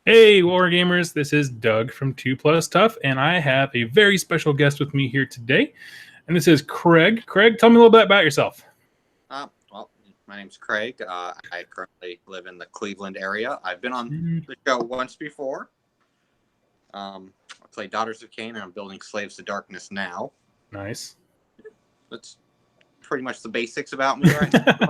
Hey, Wargamers, this is Doug from 2 Plus Tough, and I have a very special guest with me here today. And this is Craig. Craig, tell me a little bit about yourself. Well, my name's Craig. I currently live in the Cleveland area. I've been on the show once before. I play Daughters of Khaine, and I'm building Slaves to Darkness now. Nice. That's pretty much the basics about me right now.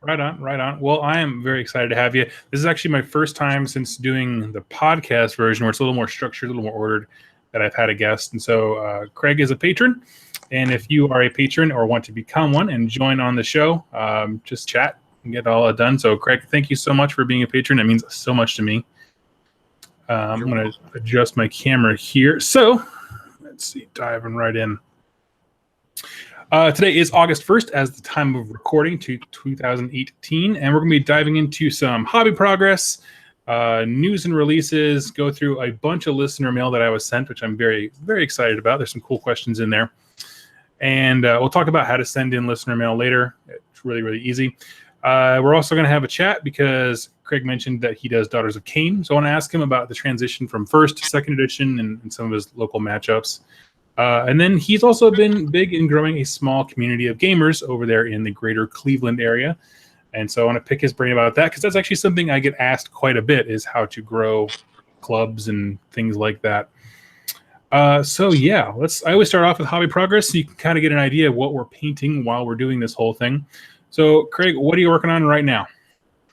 Right on. Well, I am very excited to have you. This is actually my first time since doing the podcast version where it's a little more structured, a little more ordered, that I've had a guest. And so Craig is a patron. And if you are a patron or want to become one and join on the show, just chat and get all done. So, Craig, thank you so much for being a patron. It means so much to me. I'm going to adjust my camera here. So, let's see, diving right in. Today is August 1st as the time of recording to 2018, and we're going to be diving into some hobby progress, news and releases, go through a bunch of listener mail that I was sent, which I'm very, very excited about. There's some cool questions in there. And we'll talk about how to send in listener mail later. It's really, really easy. We're also going to have a chat because Craig mentioned that he does Daughters of Khaine. So I want to ask him about the transition from first to second edition and some of his local matchups. And then he's also been big in growing a small community of gamers over there in the greater Cleveland area. And so I want to pick his brain about that because that's actually something I get asked quite a bit is how to grow clubs and things like that. So yeah, I always start off with hobby progress so you can kind of get an idea of what we're painting while we're doing this whole thing. So Craig, what are you working on right now?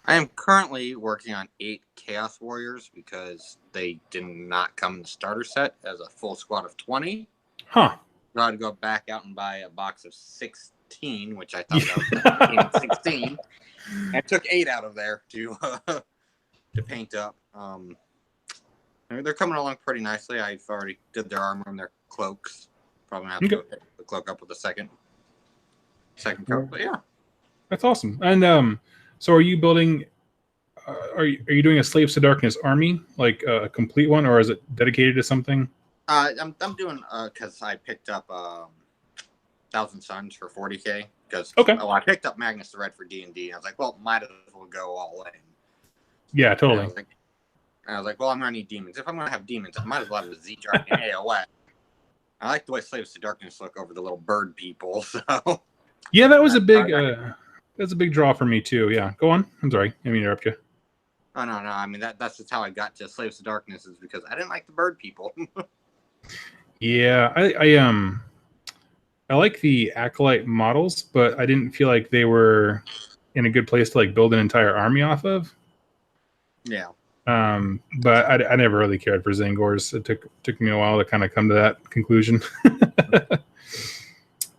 I am currently working on 8 Chaos Warriors because they did not come in the starter set as a full squad of 20. Huh. So I had to go back out and buy a box of 16, which I thought that was 16. I took 8 out of there to paint up. They're coming along pretty nicely. I've already did their armor and their cloaks. Probably have to go pick the cloak up with the second coat. But yeah, that's awesome. And so are you building? Are you doing a Slaves to Darkness army, like a complete one, or is it dedicated to something? I'm doing because I picked up 1,000 Suns for 40K because I picked up Magnus the Red for D&D. I was like, well, might as well go all in. Yeah, totally. I was like, well, I'm gonna need demons. If I'm gonna have demons, I might as well have a Z-Dragon and AOS. I like the way Slaves to Darkness look over the little bird people. So yeah, that was a big draw for me too. Yeah, go on. I'm sorry, I didn't interrupt you. Oh no. I mean that's just how I got to Slaves to Darkness is because I didn't like the bird people. Yeah, I like the Acolyte models, but I didn't feel like they were in a good place to like build an entire army off of. Yeah. But I never really cared for Zangors. It took me a while to kind of come to that conclusion.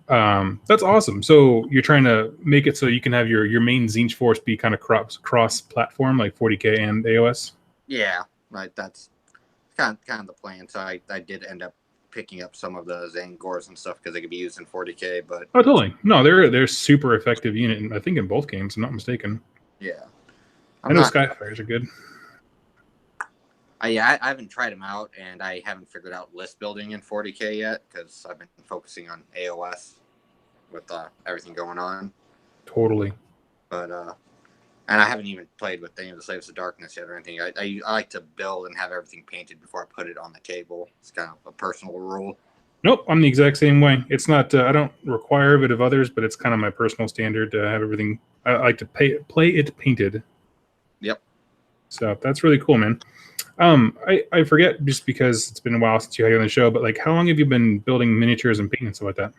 That's awesome. So you're trying to make it so you can have your main Tzeentch force be kind of cross-platform, like 40K and AOS? Yeah, right. That's kind of the plan. So I did end up picking up some of the Zangors and stuff because they could be used in 40K. But oh, totally. No, they're super effective unit. And I think in both games, I'm not mistaken. Yeah, I know Skyfires are good. I haven't tried them out, and I haven't figured out list building in 40K yet because I've been focusing on AOS with everything going on. Totally. But and I haven't even played with any of the Slaves of Darkness yet or anything. I like to build and have everything painted before I put it on the table. It's kind of a personal rule. Nope, I'm the exact same way. It's not. I don't require it of others, but it's kind of my personal standard to have everything. I like to play it painted. Yep. So that's really cool, man. I forget just because it's been a while since you had you on the show, but like how long have you been building miniatures and painting and stuff like that?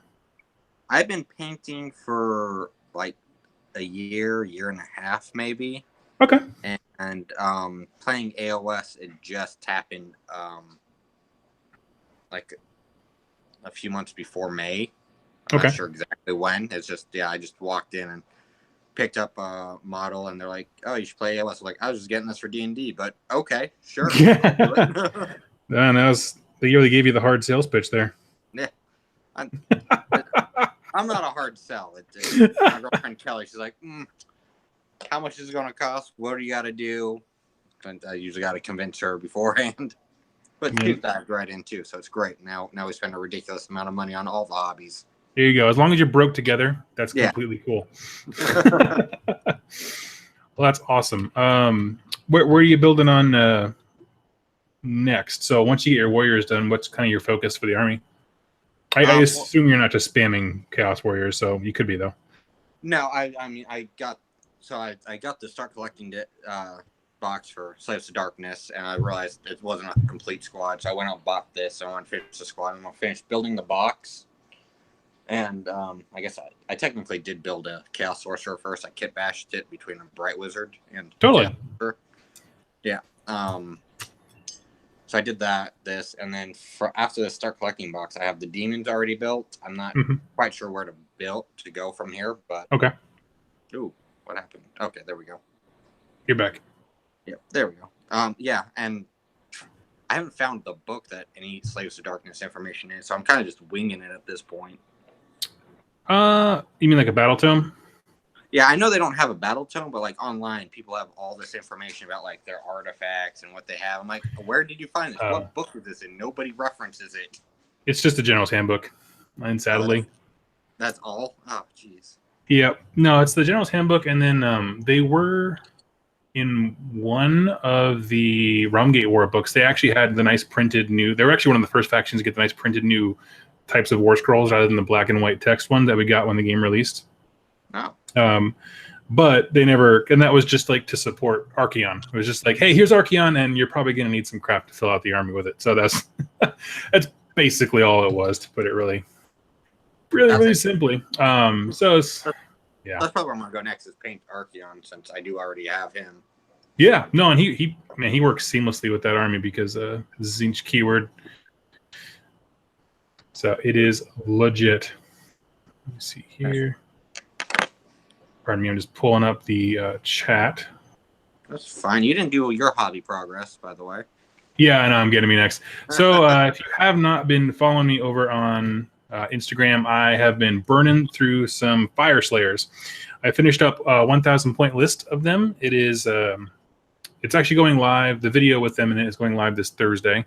I've been painting for like a year and a half maybe. Okay. And playing AOS, it just happened like a few months before May. I'm not sure exactly when. It's just I just walked in and picked up a model and they're like, oh, you should play AOS. I'm like, I was just getting this for D&D, but okay, sure. Yeah. And that was the year they gave you the hard sales pitch there. Yeah. I'm not a hard sell. My girlfriend Kelly, she's like, how much is it going to cost? What do you got to do? And I usually got to convince her beforehand. But she dived right in too, so it's great. Now we spend a ridiculous amount of money on all the hobbies. There you go. As long as you're broke together, that's completely cool. Well, that's awesome. where are you building on next? So once you get your warriors done, what's kind of your focus for the army? I assume you're not just spamming Chaos Warriors, so you could be though. No, I mean I got to start collecting box for Slaves of Darkness, and I realized it wasn't a complete squad, so I went out and bought this. I want to finish the squad. I'm gonna finish building the box, and I guess I technically did build a Chaos Sorcerer first. I kit bashed it between a Bright Wizard and Totally. Yeah. So I did this, and then after the start collecting box, I have the demons already built. I'm not quite sure where to go from here, but okay. Ooh, what happened? Okay, there we go. You're back. Yep, there we go. Yeah, and I haven't found the book that any Slaves of Darkness information is, so I'm kind of just winging it at this point. You mean like a battle tome? Yeah, I know they don't have a battle tome, but like online, people have all this information about like their artifacts and what they have. I'm like, where did you find this? What book is this in? Nobody references it. It's just a general's handbook, and sadly. That's all? Oh, jeez. Yeah, no, it's the general's handbook, and then they were in one of the Realmgate War books. They actually had the nice printed new. They were actually one of the first factions to get the nice printed new types of war scrolls rather than the black and white text one that we got when the game released. Oh. But they never, and that was just like to support Archeon. It was just like, hey, here's Archeon, and you're probably going to need some crap to fill out the army with it. So that's basically all it was, to put it really simply. So it's, yeah. That's probably where I'm going to go next is paint Archeon, since I do already have him. Yeah, no, and he works seamlessly with that army because Zinch keyword. So it is legit. Let me see here. Pardon me, I'm just pulling up the chat. That's fine. You didn't do your hobby progress, by the way. Yeah, I know. I'm getting me next. So if you have not been following me over on Instagram, I have been burning through some Fire Slayers. I finished up a 1,000 point list of them. It is, it's actually going live. The video with them in it is going live this Thursday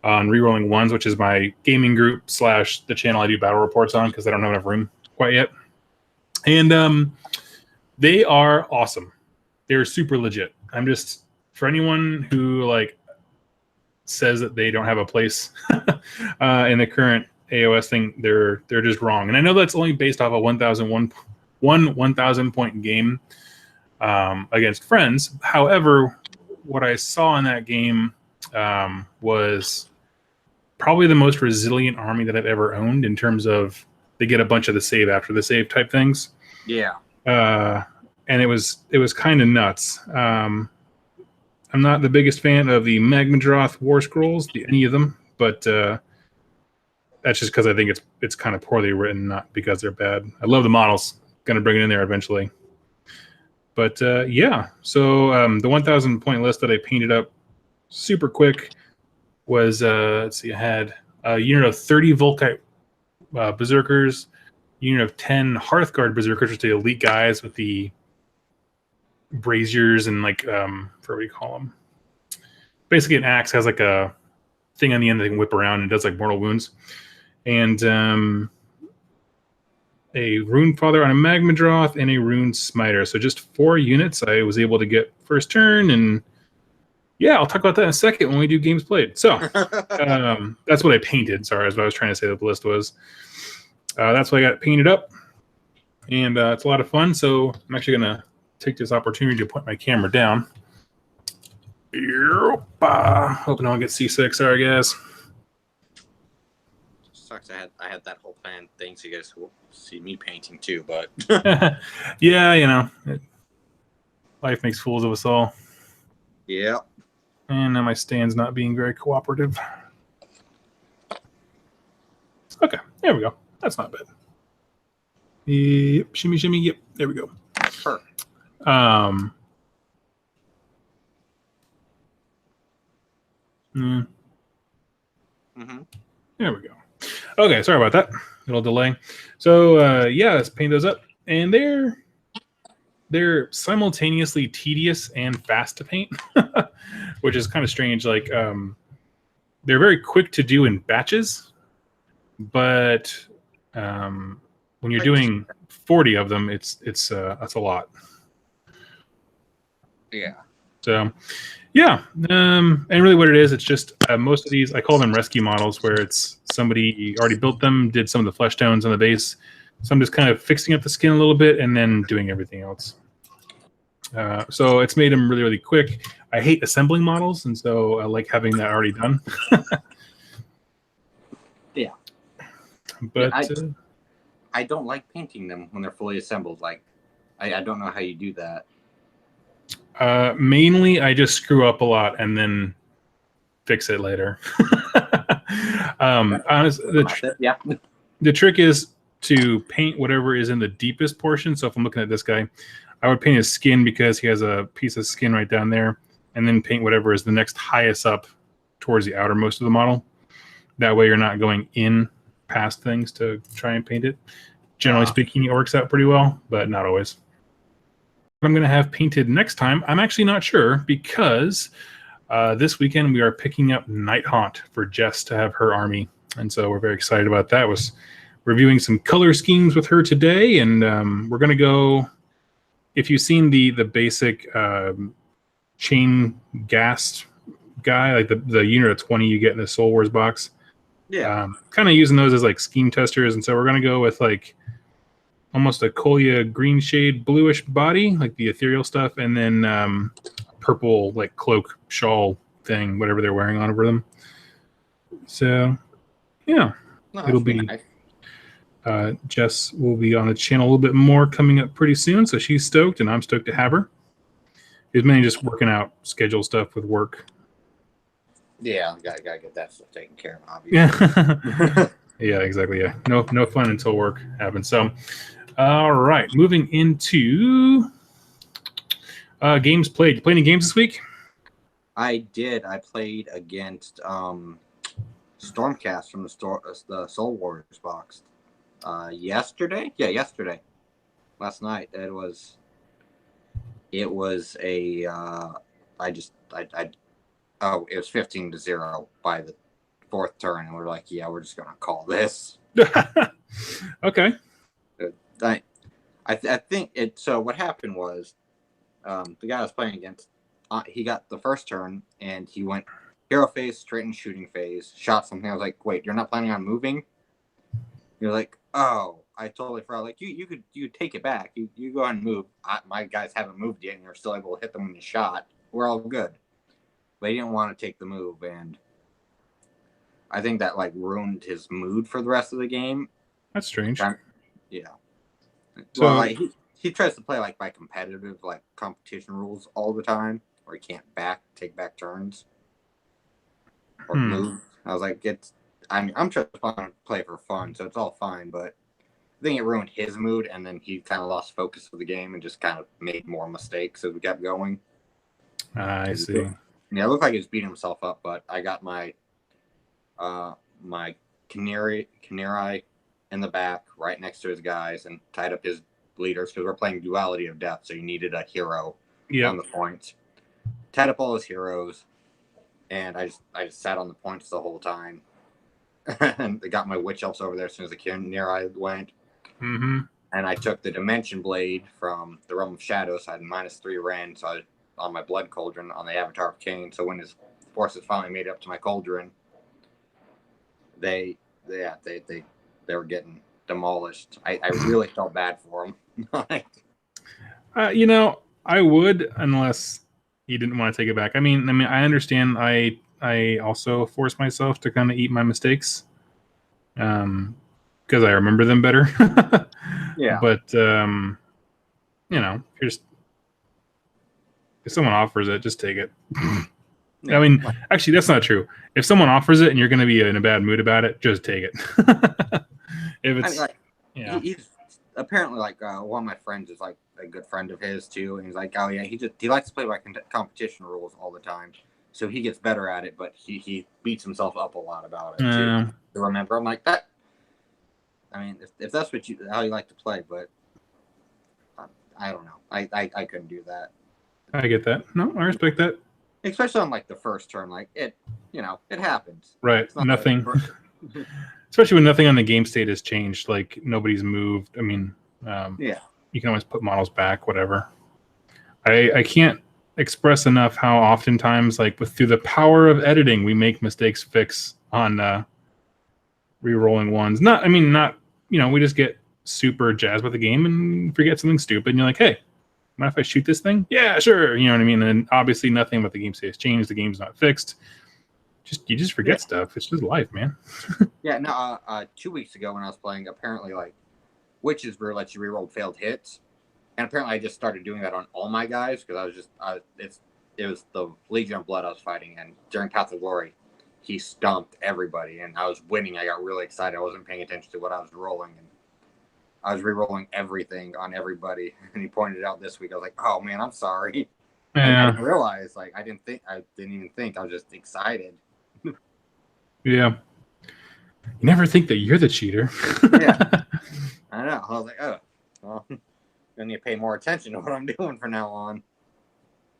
on Rerolling Ones, which is my gaming group / the channel I do battle reports on because I don't have enough room quite yet. And they are awesome. They're super legit. I'm just, for anyone who like says that they don't have a place in the current AOS thing, they're just wrong. And I know that's only based off a 1,000 point game against friends. However, what I saw in that game was probably the most resilient army that I've ever owned in terms of they get a bunch of the save after the save type things. Yeah. And it was kind of nuts. I'm not the biggest fan of the Magmadroth War Scrolls, any of them, but that's just because I think it's kind of poorly written, not because they're bad. I love the models. Going to bring it in there eventually. But yeah, so the 1,000 point list that I painted up super quick was, let's see, I had a unit of 30 Volkite Berserkers, unit of 10 Hearthguard Berserkers, which are the elite guys with the braziers and like, for what do you call them? Basically, an axe has like a thing on the end that can whip around and does like mortal wounds. And a Rune Father on a Magmadroth and a Rune Smiter. So just 4 units I was able to get first turn. And yeah, I'll talk about that in a second when we do games played. So that's what I painted. Sorry, that's what I was trying to say that the list was. That's what I got painted up. And it's a lot of fun. So I'm actually going to take this opportunity to put my camera down. Hoping I don't get seasick. Sorry, guys. Sucks. I had that whole plan thing, so you guys will see me painting too. But yeah, you know, life makes fools of us all. Yeah. And now my stand's not being very cooperative. Okay, there we go. That's not bad. Yep, shimmy, shimmy. Yep, there we go. Perfect. There we go. Okay, sorry about that. Little delay. So yeah, let's paint those up, and they're simultaneously tedious and fast to paint, which is kind of strange. Like they're very quick to do in batches, but when you're doing 40 of them, it's that's a lot. Yeah. So, yeah. And really what it is, it's just most of these, I call them rescue models, where it's somebody already built them, did some of the flesh tones on the base. So I'm just kind of fixing up the skin a little bit and then doing everything else. So it's made them really, really quick. I hate assembling models, and so I like having that already done. Yeah. But I don't like painting them when they're fully assembled. Like, I don't know how you do that. Mainly, I just screw up a lot and then fix it later. The trick is to paint whatever is in the deepest portion. So if I'm looking at this guy, I would paint his skin because he has a piece of skin right down there, and then paint whatever is the next highest up towards the outermost of the model. That way you're not going in past things to try and paint it. Generally speaking, it works out pretty well, but not always. What I'm going to have painted next time, I'm actually not sure, because this weekend we are picking up Night Haunt for Jess to have her army. And so we're very excited about that. Was reviewing some color schemes with her today, and we're going to go, if you've seen the basic chain gas guy, like the unit of 20 you get in the Soul Wars box. Yeah. Kind of using those as like scheme testers. And so we're going to go with like almost a Kolia green shade bluish body, like the ethereal stuff, and then purple like cloak shawl thing, whatever they're wearing on over them. So yeah, it'll be nice. Jess will be on the channel a little bit more coming up pretty soon, so she's stoked, and I'm stoked to have her. It's mainly just working out schedule stuff with work. Yeah, gotta get that stuff taken care of, obviously. Yeah. Yeah, exactly. Yeah, no fun until work happens. So, all right, moving into games played. You play any games this week? I did. I played against Stormcast from the Soul Warriors box yesterday. Yeah, yesterday. Last night. It was a it was 15-0 by the fourth turn, and we're like, yeah, we're just gonna call this. Okay. I think it. So what happened was, the guy I was playing against, he got the first turn and he went hero phase straight in shooting phase, shot something. I was like, wait, you're not planning on moving? You're like, oh, I totally forgot. Like you could take it back. You go ahead and move. My guys haven't moved yet, and you're still able to hit them when you shot. We're all good. But he didn't want to take the move, and I think that like ruined his mood for the rest of the game. That's strange. Yeah. So well, like he tries to play like by competitive like competition rules all the time, where he can't take back turns or move. I was like, I'm trying to play for fun, so it's all fine. But I think it ruined his mood, and then he kind of lost focus of the game and just kind of made more mistakes as we kept going. I see. Yeah, it looked like he was beating himself up, but I got my canary in the back right next to his guys and tied up his leaders, because we're playing Duality of Death, so you needed a hero on the points. Tied up all his heroes, and I just sat on the points the whole time. And they got my witch elves over there as soon as the canary went. Mm-hmm. And I took the Dimension Blade from the Realm of Shadows. So I had -3 Rend, so I on my blood cauldron on the Avatar of Khaine. So when his forces finally made it up to my cauldron, they were getting demolished. I really felt bad for him. I would, unless he didn't want to take it back. I mean, I understand. I also force myself to kind of eat my mistakes, because I remember them better. Yeah. But if someone offers it, just take it. I mean, actually, that's not true. If someone offers it and you're going to be in a bad mood about it, just take it. If it's, he's apparently like one of my friends is like a good friend of his too, and he's like, oh yeah, he likes to play by competition rules all the time, so he gets better at it, but he beats himself up a lot about it too. To remember, I'm like that. I mean, if that's how you like to play, but I don't know. I couldn't do that. I get that. No, I respect that. Especially on like the first turn, like it happens. Right. Nothing. Especially when nothing on the game state has changed. Like nobody's moved. I mean, you can always put models back. Whatever. I can't express enough how oftentimes, like through the power of editing, we make mistakes fix on re-rolling ones. Not, we just get super jazzed with the game and forget something stupid, and you're like, hey, mind if I shoot this thing? Yeah, sure. You know what I mean? And obviously nothing about the game has changed. The game's not fixed. You just forget stuff. It's just life, man. Yeah, no, 2 weeks ago when I was playing, apparently, like, Witches Brew lets you reroll failed hits. And apparently I just started doing that on all my guys, because it was the Legion of Blood I was fighting, and during Path of Glory, he stomped everybody, and I was winning. I got really excited. I wasn't paying attention to what I was rolling, and I was re-rolling everything on everybody, and he pointed it out this week. I was like, "Oh man, I'm sorry." Yeah. And I didn't realize, like, I didn't even think. I was just excited. Yeah. You never think that you're the cheater. Yeah, I know. I was like, "Oh, well, I need to pay more attention to what I'm doing from now on."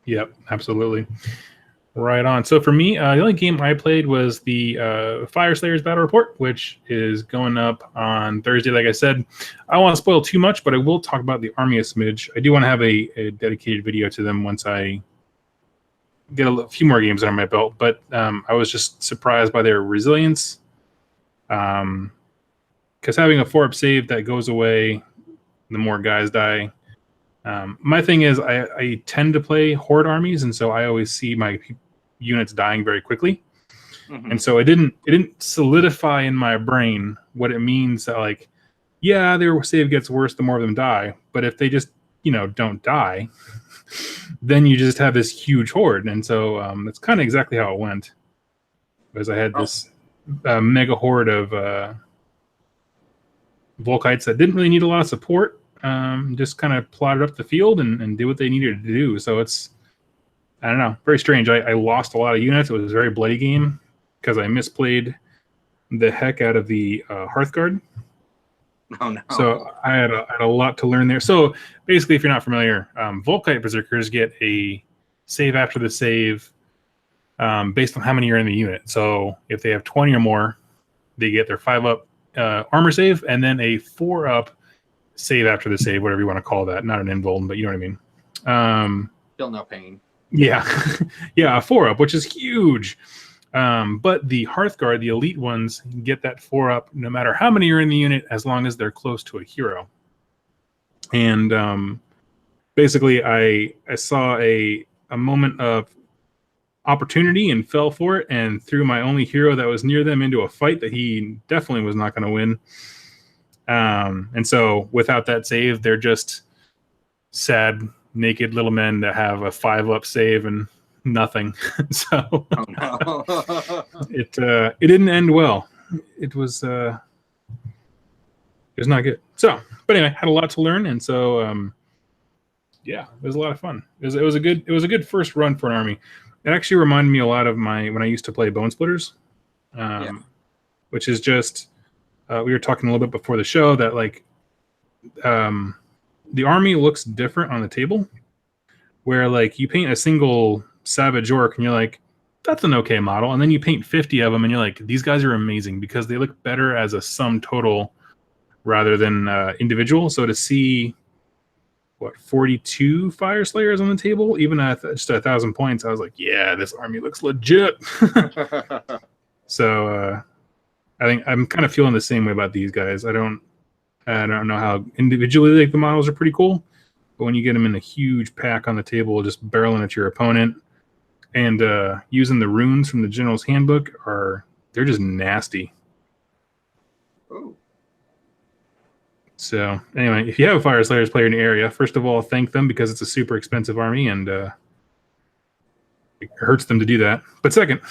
Yep, absolutely. Right on. So for me, the only game I played was the Fire Slayers Battle Report, which is going up on Thursday. Like I said, I don't want to spoil too much, but I will talk about the army a smidge. I do want to have a dedicated video to them once I get a few more games under my belt. But I was just surprised by their resilience. Because having a 4-up save that goes away, the more guys die. My thing is, I tend to play horde armies, and so I always see my units dying very quickly. Mm-hmm. And so it didn't solidify in my brain what it means that, like, yeah, their save gets worse the more of them die, but if they just don't die, then you just have this huge horde. And so that's kind of exactly how it went, because I had this mega horde of Volkites that didn't really need a lot of support. Just kind of plotted up the field and did what they needed to do. So it's, I don't know, very strange. I lost a lot of units. It was a very bloody game because I misplayed the heck out of the Hearthguard. Oh no! So I had a lot to learn there. So basically, if you're not familiar, Volkite Berserkers get a save after the save based on how many are in the unit. So if they have 20 or more, they get their 5-up armor save, and then a 4-up save after the save, whatever you want to call that. Not an invuln, but you know what I mean. Still no pain. Yeah. Yeah, a 4-up, which is huge. But the Hearthguard, the elite ones, get that 4-up no matter how many are in the unit, as long as they're close to a hero. And basically, I saw a moment of opportunity and fell for it, and threw my only hero that was near them into a fight that he definitely was not going to win. And so without that save, they're just sad, naked little men that have a 5-up save and nothing. So oh, no. it didn't end well. It was not good. So, but anyway, had a lot to learn, and so yeah, it was a lot of fun. It was a good first run for an army. It actually reminded me a lot of when I used to play Bone Splitters, which is just we were talking a little bit before the show that, like, the army looks different on the table, where, like, you paint a single Savage Orc and you're like, that's an okay model, and then you paint 50 of them and you're like, these guys are amazing because they look better as a sum total rather than individual. So to see 42 Fire Slayers on the table, even at just 1,000 points, I was like, yeah, this army looks legit. So I think I'm kind of feeling the same way about these guys. I don't know how individually, like, the models are pretty cool, but when you get them in a huge pack on the table, just barreling at your opponent and using the runes from the General's Handbook, they're just nasty. Ooh. So anyway, if you have a Fire Slayers player in your area, first of all, thank them, because it's a super expensive army and it hurts them to do that. But second,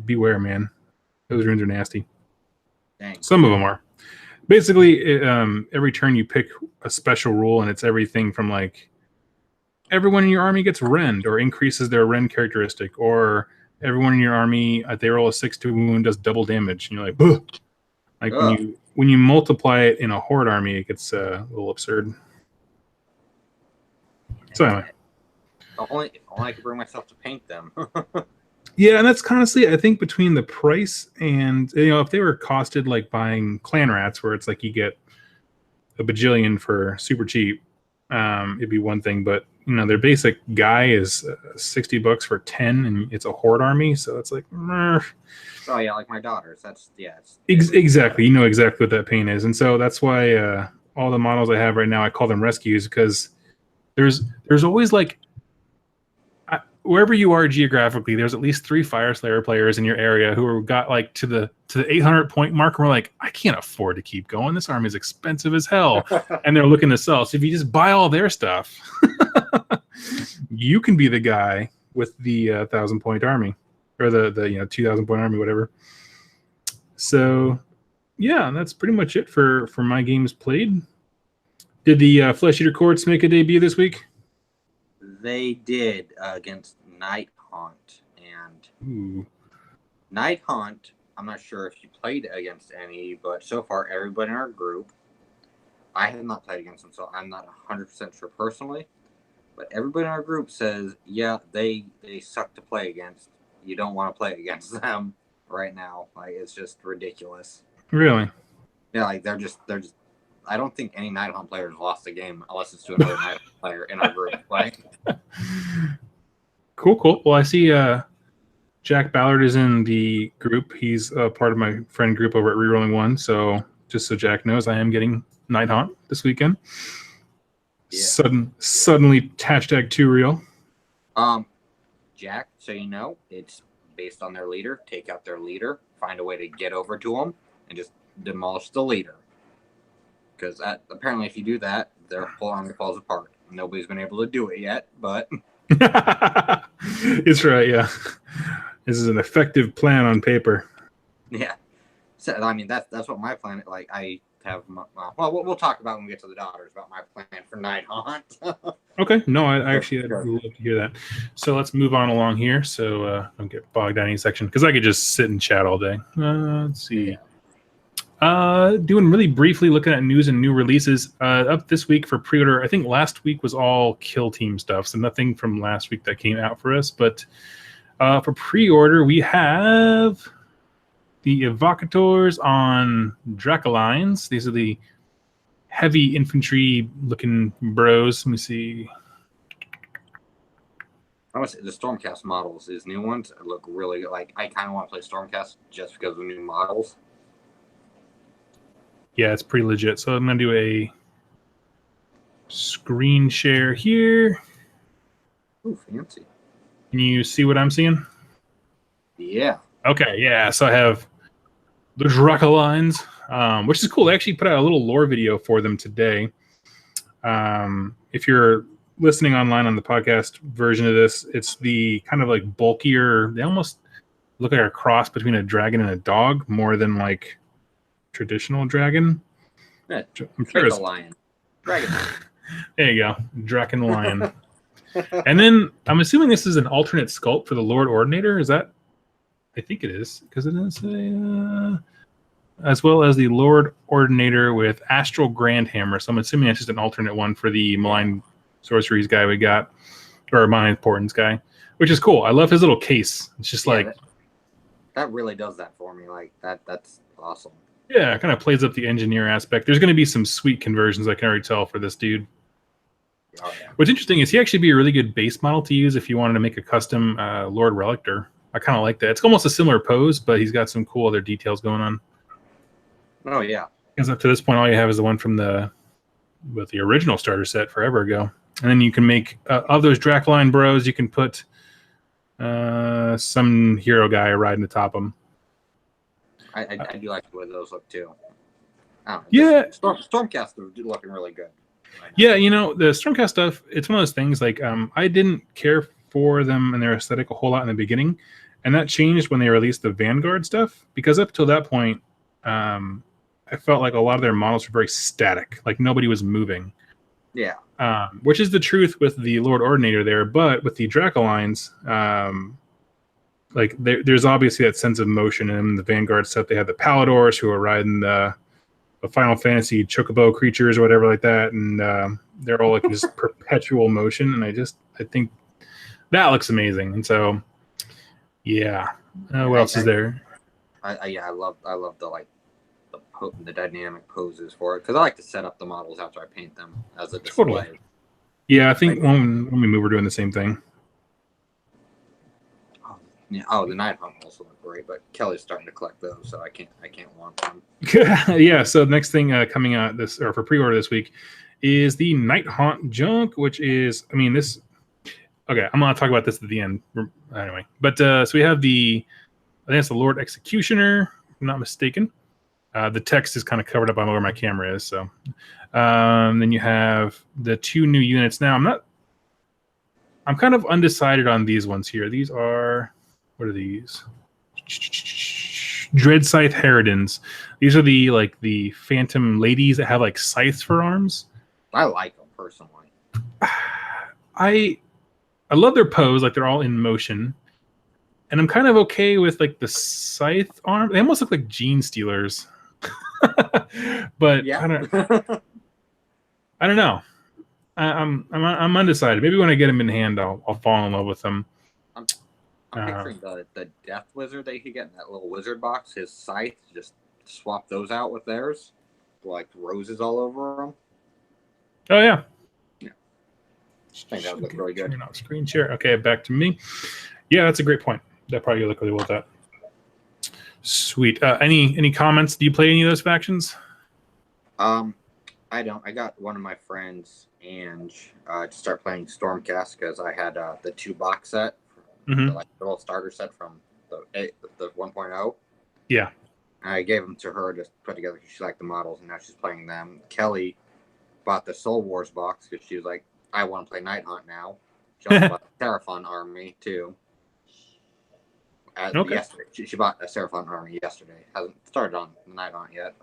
beware, man. Those runes are nasty. Dang. Some of them are. Basically, every turn you pick a special rule, and it's everything from, like, everyone in your army gets rend or increases their rend characteristic, or everyone in your army, they roll a 6 to wound, does double damage, and you're like, ugh. Like, when you multiply it in a horde army, it gets a little absurd. So anyway, only I could bring myself to paint them. Yeah, and that's honestly, I think, between the price and, if they were costed like buying clan rats, where it's like you get a bajillion for super cheap, it'd be one thing. But their basic guy is $60 for 10, and it's a horde army, so it's like, meh. Oh yeah, like my daughters. Exactly. You know exactly what that pain is, and so that's why all the models I have right now, I call them rescues, because there's always like wherever you are geographically, there's at least 3 Fire Slayer players in your area who got like to the 800 point mark, and we're like, I can't afford to keep going. This army is expensive as hell, and they're looking to sell. So if you just buy all their stuff, you can be the guy with the 1,000 point army, or the 2,000 point army, whatever. So yeah, that's pretty much it for my games played. Did the Flesh Eater Courts make a debut this week? They did against Night Haunt, and Ooh. Night Haunt, I'm not sure if you played against any, but so far everybody in our group, I have not played against them, so I'm not 100% sure personally, but everybody in our group says, yeah, they suck to play against. You don't want to play against them right now. Like, it's just ridiculous. Really? Yeah, like they're just I don't think any Night Hunt player has lost a game unless it's to another Night Hunt player in our group. Like, Cool. Well, I see Jack Ballard is in the group. He's part of my friend group over at Rerolling One. So just so Jack knows, I am getting Night Haunt this weekend. Yeah. Suddenly #2 real. Jack, so you know, it's based on their leader. Take out their leader, find a way to get over to them, and just demolish the leader. Because apparently, if you do that, their whole army falls apart. Nobody's been able to do it yet, but it's right. Yeah, this is an effective plan on paper. Yeah, so I mean that's what my plan. Like I have. Well, we'll talk about when we get to the Daughters about my plan for Night Haunt. Okay. No, I actually I'd love to hear that. So let's move on along here. So don't get bogged down in any section, because I could just sit and chat all day. Let's see. Yeah. Doing really briefly, looking at news and new releases. Up this week for pre-order, I think last week was all Kill Team stuff, so nothing from last week that came out for us. But for pre-order, we have the Evocators on Dracolines. These are the heavy infantry-looking bros. Let me see. I would say the Stormcast models, these new ones, look really good. Like, I kind of want to play Stormcast just because of the new models. Yeah, it's pretty legit. So I'm going to do a screen share here. Ooh, fancy. Can you see what I'm seeing? Yeah. Okay, yeah. So I have the Dracolines, which is cool. They actually put out a little lore video for them today. If you're listening online on the podcast version of this, it's the kind of like bulkier, they almost look like a cross between a dragon and a dog more than like traditional dragon. Yeah, I'm sure it's a lion. Dragon lion. There you go. Dragon lion. And then I'm assuming this is an alternate sculpt for the Lord Ordinator. Is that? I think it is, because it doesn't say as well as the Lord Ordinator with Astral Grand Hammer. So I'm assuming that's just an alternate one for the Malign Sorceries guy we got, or Malign Portents guy, which is cool. I love his little case. It's just like that really does that for me. Like that's awesome. Yeah, it kind of plays up the engineer aspect. There's going to be some sweet conversions, I can already tell, for this dude. Oh, yeah. What's interesting is he actually be a really good base model to use if you wanted to make a custom Lord Relictor. I kind of like that. It's almost a similar pose, but he's got some cool other details going on. Oh, yeah. Because up to this point, all you have is the one from the original starter set forever ago. And then you can make, of those Dracoline bros, you can put some hero guy riding atop them. I do like the way those look too. Yeah, Stormcast are looking really good. Right, yeah, the Stormcast stuff. It's one of those things. Like, I didn't care for them and their aesthetic a whole lot in the beginning, and that changed when they released the Vanguard stuff. Because up till that point, I felt like a lot of their models were very static. Like nobody was moving. Yeah. Which is the truth with the Lord Ordinator there, but with the Dracolines, like there's obviously that sense of motion. And in the Vanguard stuff, they have the Paladors who are riding the Final Fantasy Chocobo creatures or whatever like that, and they're all like this perpetual motion. And I think that looks amazing. And so, yeah. What else is there? I love the dynamic poses for it, because I like to set up the models after I paint them as a display. Totally. Yeah, I think when we move, we're doing the same thing. Yeah. Oh, the Nighthawk also look great, but Kelly's starting to collect those, so I can't want them. Yeah. So next thing coming out for pre-order this week is the Nighthaunt Junk, which is, I mean, this. Okay, I'm gonna talk about this at the end anyway. But so we have I think it's the Lord Executioner, if I'm not mistaken. The text is kind of covered up on where my camera is. So then you have the 2 new units. Now I'm kind of undecided on these ones here. These are, what are these? Dread Scythe Harridans. These are the phantom ladies that have like scythes for arms. I like them personally. I love their pose, like they're all in motion. And I'm kind of okay with like the scythe arm. They almost look like gene stealers. But Yeah. I don't know. I'm undecided. Maybe when I get them in hand, I'll fall in love with them. I'm picturing the Death Wizard that you could get in that little wizard box. His scythe, just swap those out with theirs, like roses all over them. Oh yeah. Yeah. I think that would look really good. Turn off screen share. Okay, back to me. Yeah, that's a great point. That probably look really well with that. Sweet. Any comments? Do you play any of those factions? I don't. I got one of my friends and to start playing Stormcast because I had the 2 box set, the little starter set from the 1.0. Yeah. I gave them to her to put together because she liked the models, and now she's playing them. Kelly bought the Soul Wars box because she was like, I want to play Nighthaunt now. She also bought the Seraphon army too. Okay. Yesterday, she bought a Seraphon army yesterday. Hasn't started on the Nighthaunt yet.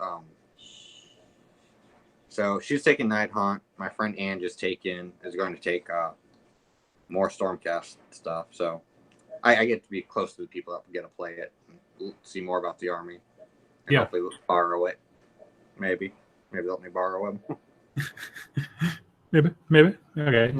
So she's taking Nighthaunt. My friend Ange is going to take more Stormcast stuff. So I get to be close to the people that get to play it and see more about the army. And hopefully borrow it. Maybe they'll let me borrow him. Maybe. Okay.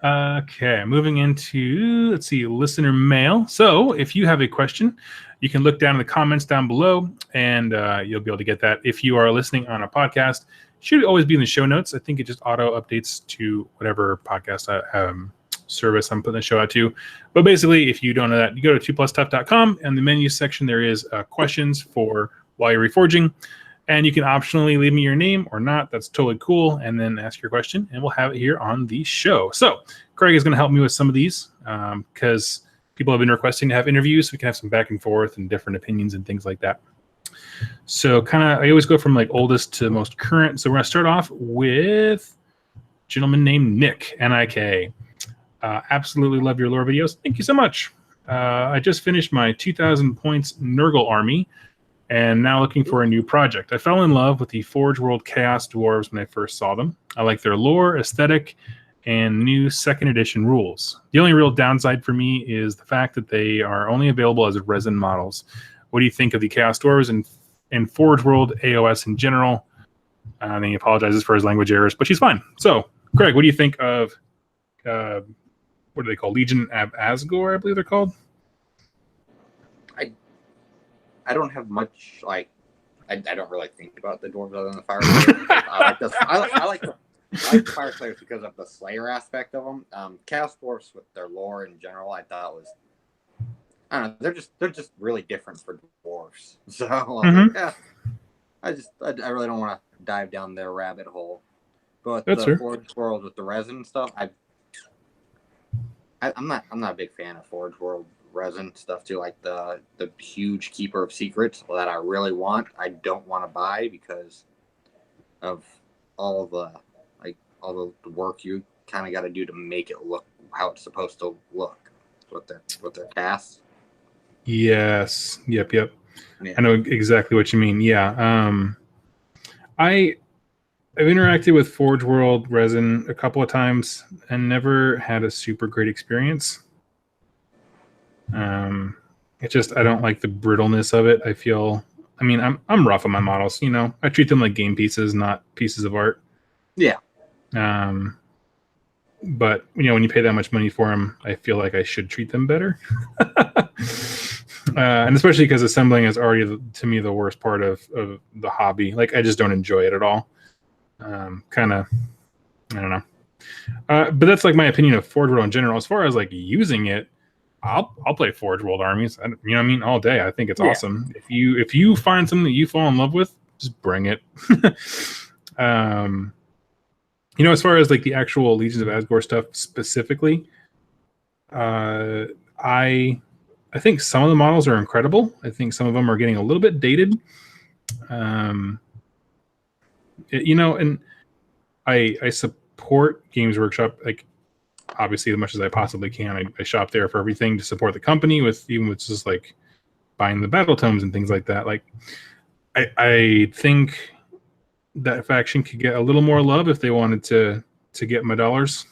Okay. Moving into, let's see, listener mail. So if you have a question, you can look down in the comments down below, and you'll be able to get that. If you are listening on a podcast, it should always be in the show notes. I think it just auto updates to whatever podcast service I'm putting the show out to. But basically, if you don't know that, you go to 2plustuff.com, and the menu section there is questions for while you're reforging. And you can optionally leave me your name or not. That's totally cool. And then ask your question, and we'll have it here on the show. So Craig is going to help me with some of these because people have been requesting to have interviews. So we can have some back and forth and different opinions and things like that. So I always go from like oldest to most current. So we're going to start off with a gentleman named Nick, N-I-K. Absolutely love your lore videos. Thank you so much. I just finished my 2,000 points Nurgle army, and now looking for a new project. I fell in love with the Forge World Chaos Dwarves when I first saw them. I like their lore, aesthetic, and new 2nd edition rules. The only real downside for me is the fact that they are only available as resin models. What do you think of the Chaos Dwarves and Forge World AOS in general? And he apologizes for his language errors, but she's fine. So, Craig, what do you think of, what are they called? Legion of Asgore, I believe they're called? I don't have much, I don't really think about the dwarves other than the fire slayers. I like the fire slayers because of the slayer aspect of them. Chaos dwarves with their lore in general, I thought was, I don't know, they're just really different for dwarves. So I really don't want to dive down their rabbit hole. But That's the fair. Forge World with the resin stuff, I'm not a big fan of Forge World resin stuff too, like the huge Keeper of Secrets that I really want. I don't want to buy because of all the work you kind of got to do to make it look how it's supposed to look with their cast. Yes. Yep. Yeah. I know exactly what you mean. Yeah. I've interacted with Forge World resin a couple of times and never had a super great experience. It just, I don't like the brittleness of it. I'm rough on my models, I treat them like game pieces, not pieces of art. Yeah. But when you pay that much money for them, I feel like I should treat them better. And especially because assembling is already, to me, the worst part of the hobby. Like, I just don't enjoy it at all. I don't know. But that's like my opinion of Forge World in general. As far as like using it, I'll play Forge World armies. You know what I mean? All day. I think it's awesome. If you find something that you fall in love with, just bring it. You know, as far as like the actual Legions of Asgore stuff specifically, I think some of the models are incredible. I think some of them are getting a little bit dated. You know, and I support Games Workshop, like obviously as much as I possibly can. I shop there for everything to support the company, with even with just like buying the battle tomes and things like that. Like I think that faction could get a little more love if they wanted to get my dollars.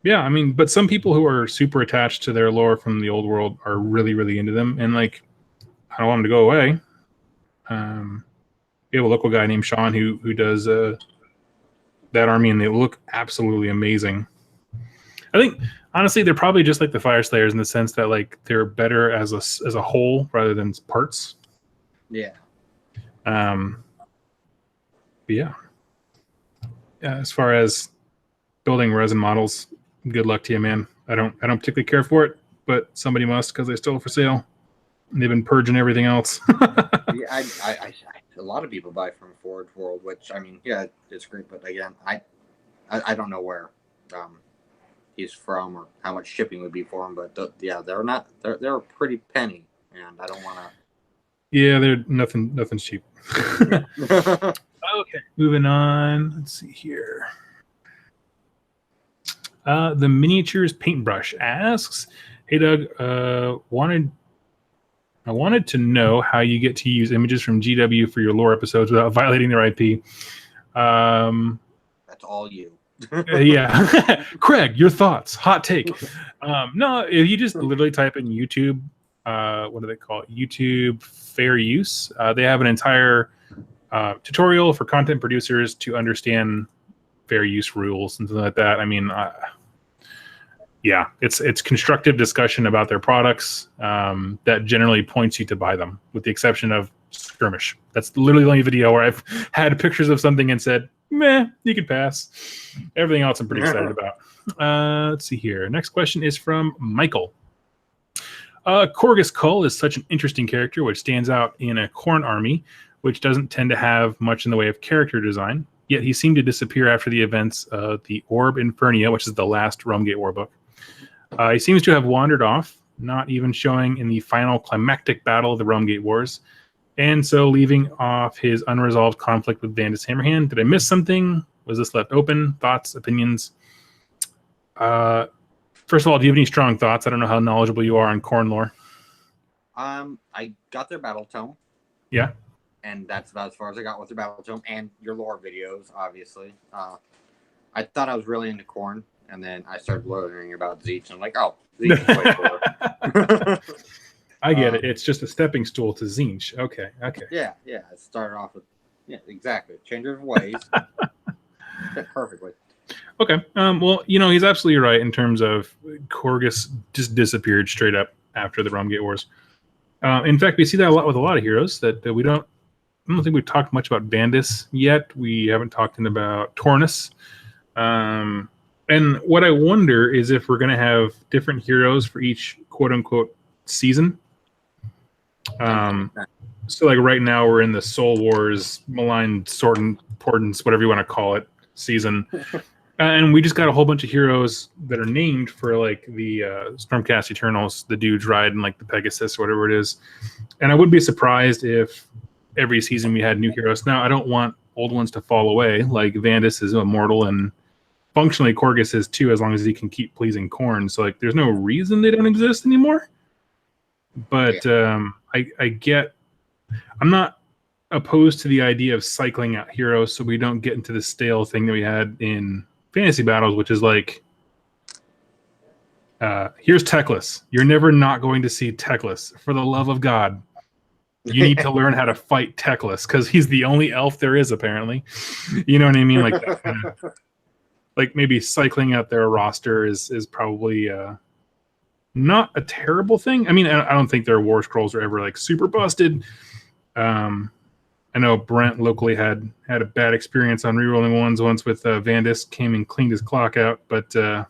Yeah, I mean, but some people who are super attached to their lore from the old world are really, really into them, and like I don't want them to go away. We have a local guy named Sean who does that army, and they look absolutely amazing. I think honestly they're probably just like the Fire Slayers in the sense that like they're better as a whole rather than parts. Yeah. But yeah. As far as building resin models, good luck to you, man. I don't particularly care for it, but somebody must because they still for sale. And they've been purging everything else. Yeah, I a lot of people buy from Forge World, which I mean, yeah, it's great, but again, I don't know where he's from or how much shipping would be for him, but yeah, they're a pretty penny, and I don't want to. Yeah, they're nothing's cheap. Okay, moving on. Let's see here. The Miniatures Paintbrush asks, "Hey Doug, I wanted to know how you get to use images from GW for your lore episodes without violating their IP." That's all you. Yeah, Craig, your thoughts. Hot take. No, if you just literally type in YouTube, what do they call it? YouTube Fair Use. They have an entire tutorial for content producers to understand fair use rules and things like that. I mean, yeah, it's constructive discussion about their products that generally points you to buy them, with the exception of Skirmish. That's literally the only video where I've had pictures of something and said, meh, you can pass. Everything else I'm pretty excited about. Let's see here. Next question is from Michael. Korgus Kull is such an interesting character, which stands out in a Khorne army, which doesn't tend to have much in the way of character design. Yet he seemed to disappear after the events of the Orb Infernia, which is the last Realmgate War book. He seems to have wandered off, not even showing in the final climactic battle of the Realmgate Wars, and so leaving off his unresolved conflict with Vandus Hammerhand. Did I miss something? Was this left open? Thoughts, opinions? First of all, do you have any strong thoughts? I don't know how knowledgeable you are on Khorne lore. I got their battle tome. Yeah. And that's about as far as I got with their battle tome and your lore videos, obviously. I thought I was really into Khorne, and then I started learning about Tzeentch, and I'm like, oh, Tzeentch is way cooler. I get it. It's just a stepping stool to Tzeentch. Okay. Yeah. It started off with, yeah, exactly. Change of ways. Fit perfectly. Okay. Well, you know, he's absolutely right in terms of Korgus just disappeared straight up after the Realmgate Wars. In fact, we see that a lot with a lot of heroes that I don't think we've talked much about Vandus yet. We haven't talked about Tornus. And what I wonder is if we're going to have different heroes for each quote-unquote season. So like right now we're in the Soul Wars, Malign, Sword and Portents, whatever you want to call it, season. And we just got a whole bunch of heroes that are named for like the Stormcast Eternals, the dudes riding like the Pegasus or whatever it is. And I wouldn't be surprised if every season we had new heroes. Now, I don't want old ones to fall away. Like Vandus is immortal, and functionally Korgus is too, as long as he can keep pleasing Khorne. So like there's no reason they don't exist anymore. But I'm not opposed to the idea of cycling out heroes so we don't get into the stale thing that we had in fantasy battles, which is like, here's Teclis. You're never not going to see Teclis. For the love of God, you need to learn how to fight Teclis because he's the only elf there is, apparently. You know what I mean? Like that kind of, like maybe cycling out their roster is probably not a terrible thing. I mean, I don't think their war scrolls are ever like super busted. I know Brent locally had a bad experience on rerolling ones once with Vandus, came and cleaned his clock out, but I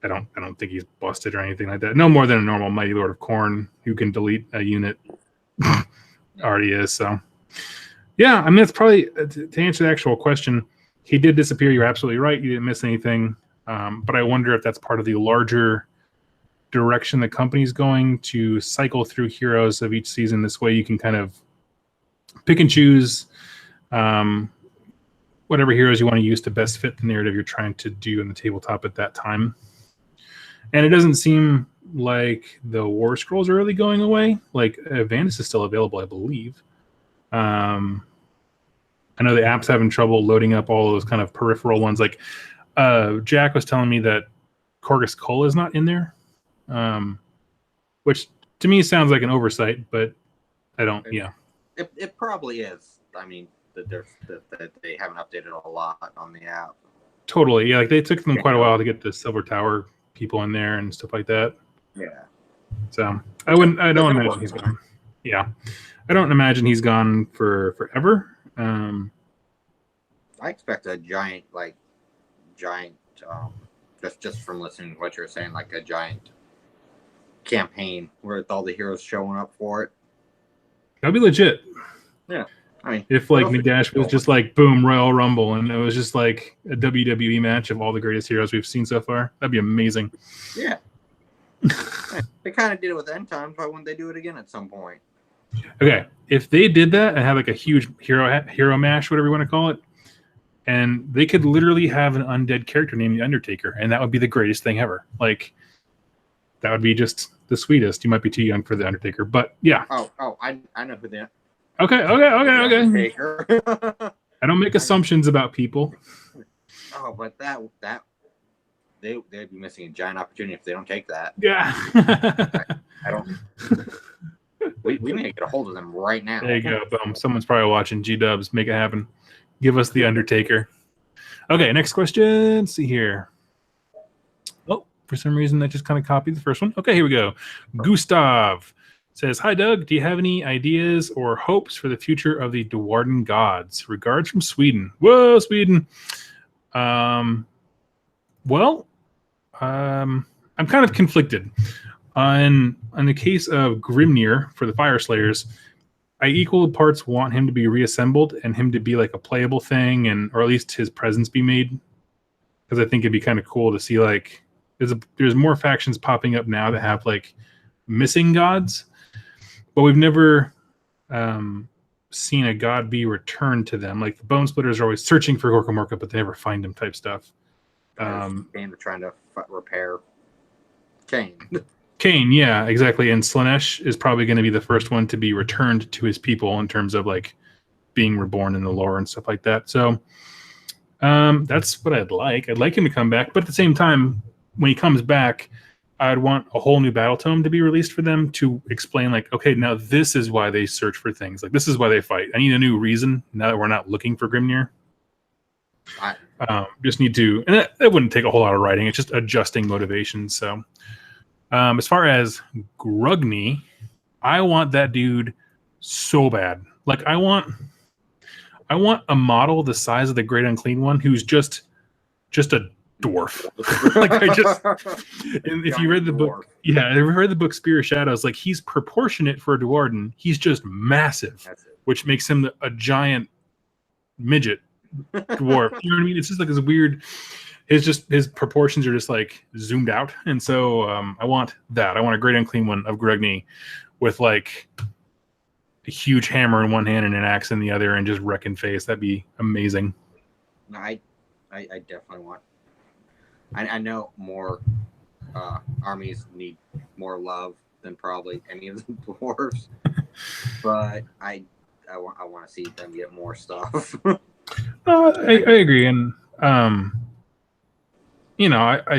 don't think he's busted or anything like that. No more than a normal Mighty Lord of Khorne who can delete a unit already is. So yeah, I mean, that's probably to answer the actual question. He did disappear. You're absolutely right. You didn't miss anything. But I wonder if that's part of the larger direction the company's going to cycle through heroes of each season. This way you can kind of pick and choose whatever heroes you want to use to best fit the narrative you're trying to do in the tabletop at that time. And it doesn't seem like the War Scrolls are really going away. Like Vandus is still available, I believe. I know the app's having trouble loading up all those kind of peripheral ones. Like Jack was telling me that Korgus Kul is not in there, which to me sounds like an oversight, but I don't. Yeah, it probably is. I mean, that they haven't updated a lot on the app. Totally. Yeah, like they took them quite a while to get the Silver Tower people in there and stuff like that. Yeah. So I don't imagine he's gone. Yeah, I don't imagine he's gone for forever. I expect a giant, just from listening to what you're saying, like a giant campaign with all the heroes showing up for it. That'd be legit. Yeah. I mean, if like Nagash was just like boom Royal Rumble and it was just like a WWE match of all the greatest heroes we've seen so far, that'd be amazing. Yeah. They kind of did it with End Times. Why wouldn't they do it again at some point? Okay, if they did that and had like a huge hero mash, whatever you want to call it, and they could literally have an undead character named the Undertaker, and that would be the greatest thing ever. Like, that would be just the sweetest. You might be too young for the Undertaker, but yeah. I know who that. Okay. Undertaker. I don't make assumptions about people. Oh, but they'd be missing a giant opportunity if they don't take that. Yeah. I don't. We need to get a hold of them right now. There you go. Boom. Someone's probably watching. G-Dubs. Make it happen. Give us the Undertaker. Okay, next question. Let's see here. Oh, for some reason, I just kind of copied the first one. Okay, here we go. Gustav says, hi, Doug. Do you have any ideas or hopes for the future of the Dwarden gods? Regards from Sweden. Whoa, Sweden. I'm kind of conflicted. On the case of Grimnir for the Fire Slayers, I equal parts want him to be reassembled and him to be like a playable thing, or at least his presence be made, because I think it'd be kind of cool to see like there's more factions popping up now that have like missing gods, but we've never seen a god be returned to them. Like the Bone Splitters are always searching for Gorkamorka, but they never find him type stuff. And trying to repair Kane. Kane, yeah, exactly. And Slanesh is probably going to be the first one to be returned to his people in terms of like being reborn in the lore and stuff like that. So that's what I'd like. I'd like him to come back, but at the same time, when he comes back, I'd want a whole new battle tome to be released for them to explain like, okay, now this is why they search for things. Like this is why they fight. I need a new reason now that we're not looking for Grimnir. Just need to, and that wouldn't take a whole lot of writing. It's just adjusting motivations. So as far as Grugny, I want that dude so bad. Like I want a model the size of the Great Unclean One who's just a dwarf. And if you read the book, yeah, if you read the book Spear of Shadows, like he's proportionate for a Dwarden. He's just massive, which makes him a giant midget dwarf. You know what I mean? It's just like this weird. His proportions are just like zoomed out, and so I want that. I want a Great Unclean One of Grugny with like a huge hammer in one hand and an axe in the other, and just wrecking face. That'd be amazing. No, I definitely want. I know more armies need more love than probably any of the dwarves, but I want to see them get more stuff. I agree, and I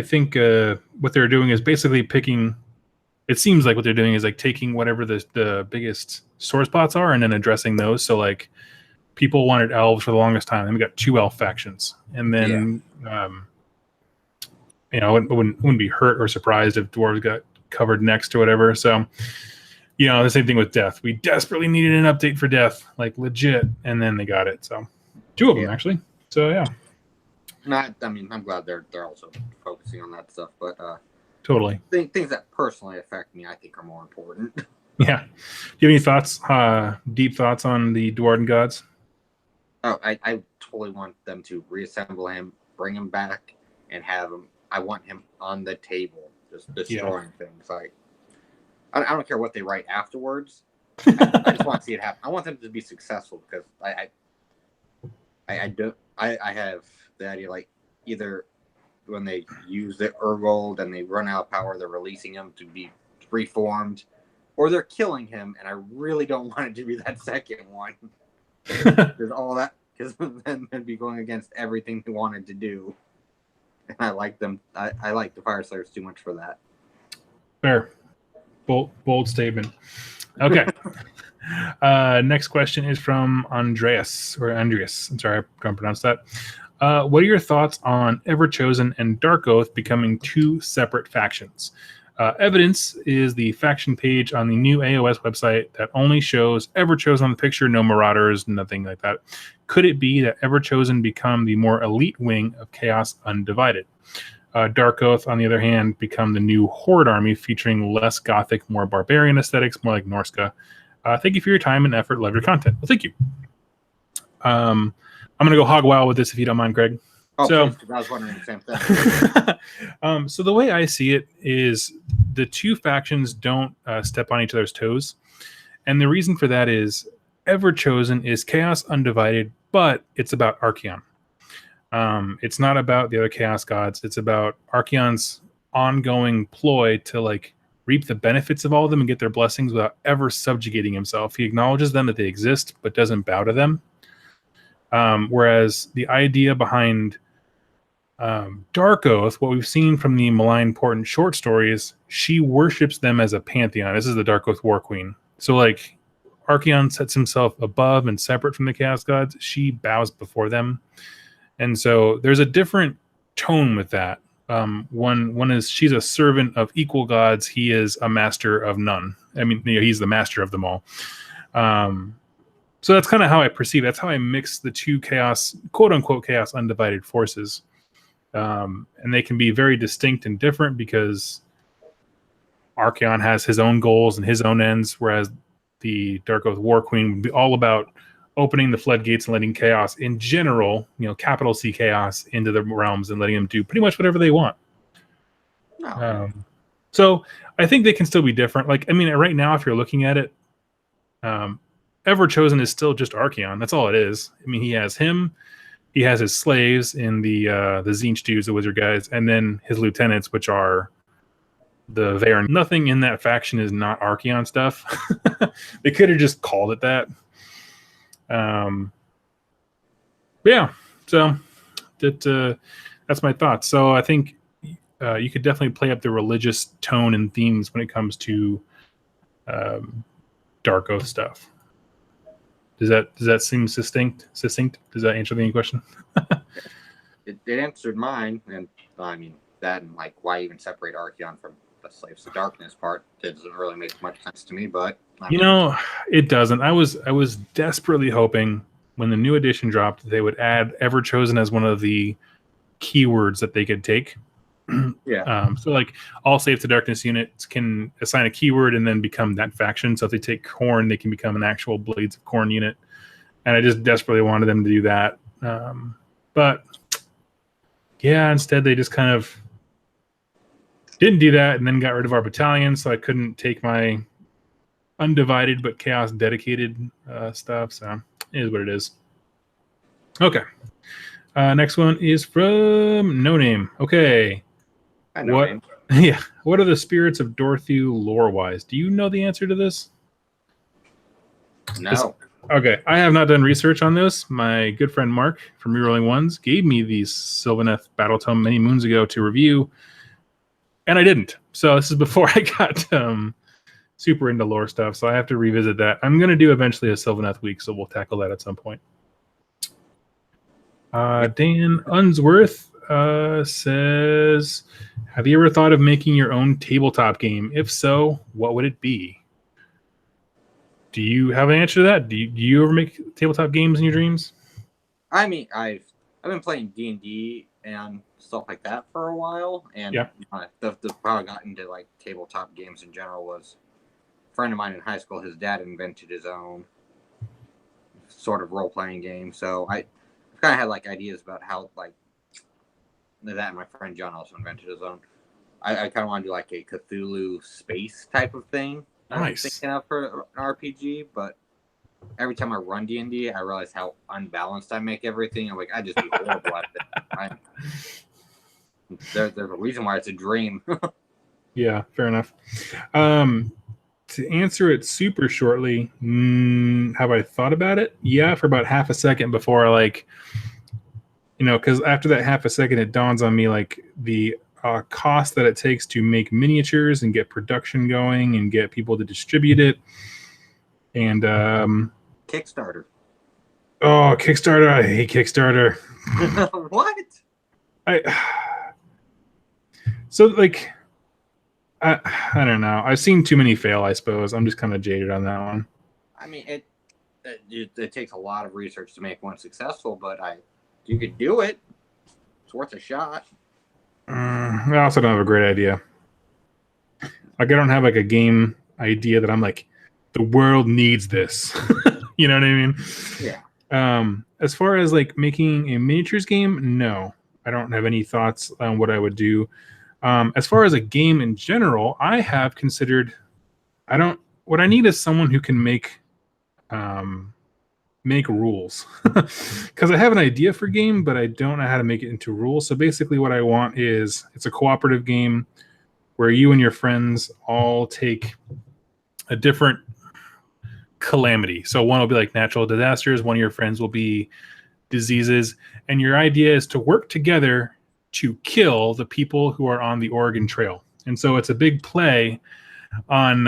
think what they're doing is basically picking. It seems like what they're doing is like taking whatever the biggest sore spots are and then addressing those. So like people wanted elves for the longest time, and we got 2 elf factions, and then I wouldn't be hurt or surprised if dwarves got covered next or whatever. So the same thing with Death. We desperately needed an update for Death, like legit, and then they got it. So 2 of them actually. So yeah. I'm glad they're also focusing on that stuff, but totally things that personally affect me, I think, are more important. Yeah. Do you have any thoughts, deep thoughts on the Dwarven gods? Oh, I totally want them to reassemble him, bring him back, and have him. I want him on the table, just destroying things. Like, I don't care what they write afterwards. I just want to see it happen. I want them to be successful because I have the idea, like, either when they use the Urgold and they run out of power, they're releasing him to be reformed, or they're killing him, and I really don't want it to be that second one. There's all that, because then they'd be going against everything they wanted to do. And I like them. I like the Fire Slayers too much for that. Fair. Bold statement. Okay. Next question is from Andreas. I'm sorry, I can't pronounce that. What are your thoughts on Everchosen and Dark Oath becoming 2 separate factions? Evidence is the faction page on the new AOS website that only shows Everchosen on the picture, no Marauders, nothing like that. Could it be that Everchosen become the more elite wing of Chaos Undivided? Dark Oath, on the other hand, become the new Horde army featuring less Gothic, more barbarian aesthetics, more like Norska. Thank you for your time and effort. Love your content. Well, thank you. I'm going to go hog wild with this if you don't mind, Greg. Oh, so, please, I was wondering the same thing. So the way I see it is the 2 factions don't step on each other's toes. And the reason for that is Everchosen is Chaos Undivided, but it's about Archaon. It's not about the other Chaos gods. It's about Archaon's ongoing ploy to like reap the benefits of all of them and get their blessings without ever subjugating himself. He acknowledges them that they exist, but doesn't bow to them. Whereas the idea behind Dark Oath, what we've seen from the Malign Portent short stories, she worships them as a pantheon. This is the Dark Oath War Queen. So like Archaon sets himself above and separate from the Chaos gods. She bows before them. And so there's a different tone with that. One is she's a servant of equal gods. He is a master of none. I mean, he's the master of them all. So that's kind of how I perceive it. That's how I mix the 2 chaos, quote unquote, Chaos Undivided forces. And they can be very distinct and different because Archaon has his own goals and his own ends, whereas the Dark Oath War Queen would be all about opening the floodgates and letting chaos in general, capital C chaos, into the realms and letting them do pretty much whatever they want. So I think they can still be different. Like, I mean, right now, if you're looking at it, Everchosen is still just Archaon. That's all it is. I mean, he has him, he has his slaves in the Tzeentch dudes, the wizard guys, and then his lieutenants, which are the Varen. Nothing in that faction is not Archaon stuff. They could have just called it that. Yeah, so that's my thoughts. So I think you could definitely play up the religious tone and themes when it comes to Dark Oath stuff. Does that seem succinct? Does that answer the question? it answered mine, and I mean that, and like why even separate Archaon from the Slaves to Darkness part doesn't really make much sense to me. But it doesn't. I was desperately hoping when the new edition dropped, they would add Everchosen as one of the keywords that they could take. Yeah. So like all Slaves to Darkness units can assign a keyword and then become that faction. So if they take Khorne, they can become an actual Blades of Khorne unit. And I just desperately wanted them to do that. But yeah, instead they just kind of didn't do that and then got rid of our battalion. So I couldn't take my undivided but chaos dedicated stuff. So it is what it is. Okay. Next one is from No Name. Okay. I know him. Yeah. What are the spirits of Dorthu lore-wise? Do you know the answer to this? No. Okay. I have not done research on this. My good friend Mark from Rerolling Ones gave me the Sylvaneth Battle Tome many moons ago to review, and I didn't. So this is before I got super into lore stuff, so I have to revisit that. I'm going to do eventually a Sylvaneth week, so we'll tackle that at some point. Dan Unsworth says, have you ever thought of making your own tabletop game? If so, what would it be? do you have an answer to that? Do you ever make tabletop games in your dreams? I mean, I've been playing D&D and stuff like that for a while, and the how I got into like tabletop games in general was a friend of mine in high school. His dad invented his own sort of role-playing game, so I kind of had like ideas about how like that. And my friend John also invented his own. I kind of want to do like a Cthulhu space type of thing. Nice. I was thinking of for an RPG, but every time I run D&D, I realize how unbalanced I make everything. I'm like, I just be horrible at it. There's a reason why it's a dream. Yeah, fair enough. To answer it super shortly, have I thought about it? Yeah, for about half a second before I like, because after that half a second, it dawns on me like the cost that it takes to make miniatures and get production going and get people to distribute it. And Kickstarter. Oh, Kickstarter! I hate Kickstarter. What? So like, I don't know. I've seen too many fail. I suppose I'm just kind of jaded on that one. I mean, it takes a lot of research to make one successful, but you could do it. It's worth a shot. I also don't have a great idea. Like, I don't have like a game idea that I'm like, the world needs this. You know what I mean? Yeah. As far as like making a miniatures game, no, I don't have any thoughts on what I would do. As far as a game in general, I have considered. What I need is someone who can make rules, because I have an idea for game, but I don't know how to make it into rules. So basically, what I want is it's a cooperative game where you and your friends all take a different calamity. So one will be like natural disasters, one of your friends will be diseases, and your idea is to work together to kill the people who are on the Oregon Trail. And so it's a big play on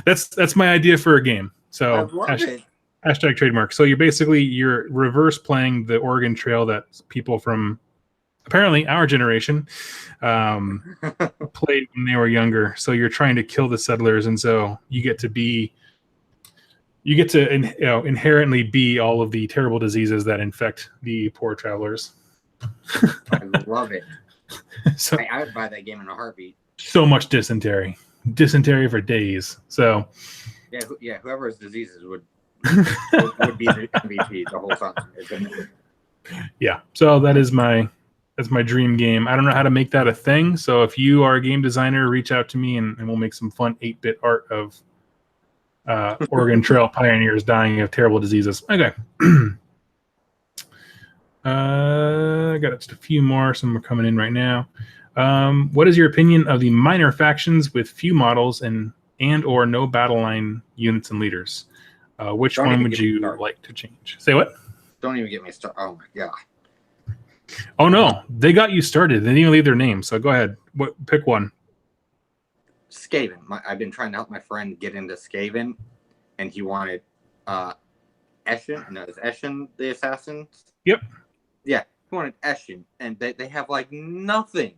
that's my idea for a game. So I love it. Hashtag trademark. So you're reverse playing the Oregon Trail that people from apparently our generation played when they were younger. So you're trying to kill the settlers, and so you get to inherently be all of the terrible diseases that infect the poor travelers. I love it. So I would buy that game in a heartbeat. So much dysentery for days. So yeah, whoever's diseases would be the MVP the whole time. Yeah, so that's my dream game. I don't know how to make that a thing. So if you are a game designer, reach out to me and we'll make some fun 8-bit art of Oregon Trail pioneers dying of terrible diseases. Okay. I got just a few more. Some are coming in right now. What is your opinion of the minor factions with few models and or no battle line units and leaders? Which one would you like to change? Say what? Don't even get me started. Oh my god. Oh no, they got you started. They didn't even leave their name. So go ahead. Pick one. Skaven. I've been trying to help my friend get into Skaven, and he wanted Eshin. No, is Eshin the assassins? Yep. Yeah, he wanted Eshin, and they have like nothing.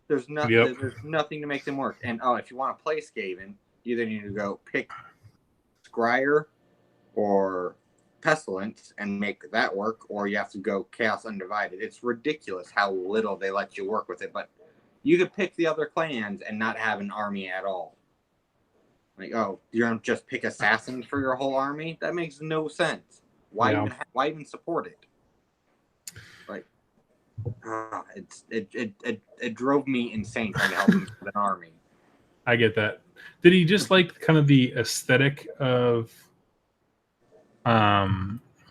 There's nothing. Yep. There's nothing to make them work. And if you want to play Skaven, you either need to go pick Scryer or Pestilence and make that work, or you have to go Chaos Undivided. It's ridiculous how little they let you work with it, but you could pick the other clans and not have an army at all. Like, you don't just pick assassins for your whole army? That makes no sense. Why even support it? Like, it drove me insane trying to help him with an army. I get that. Did he just like kind of the aesthetic of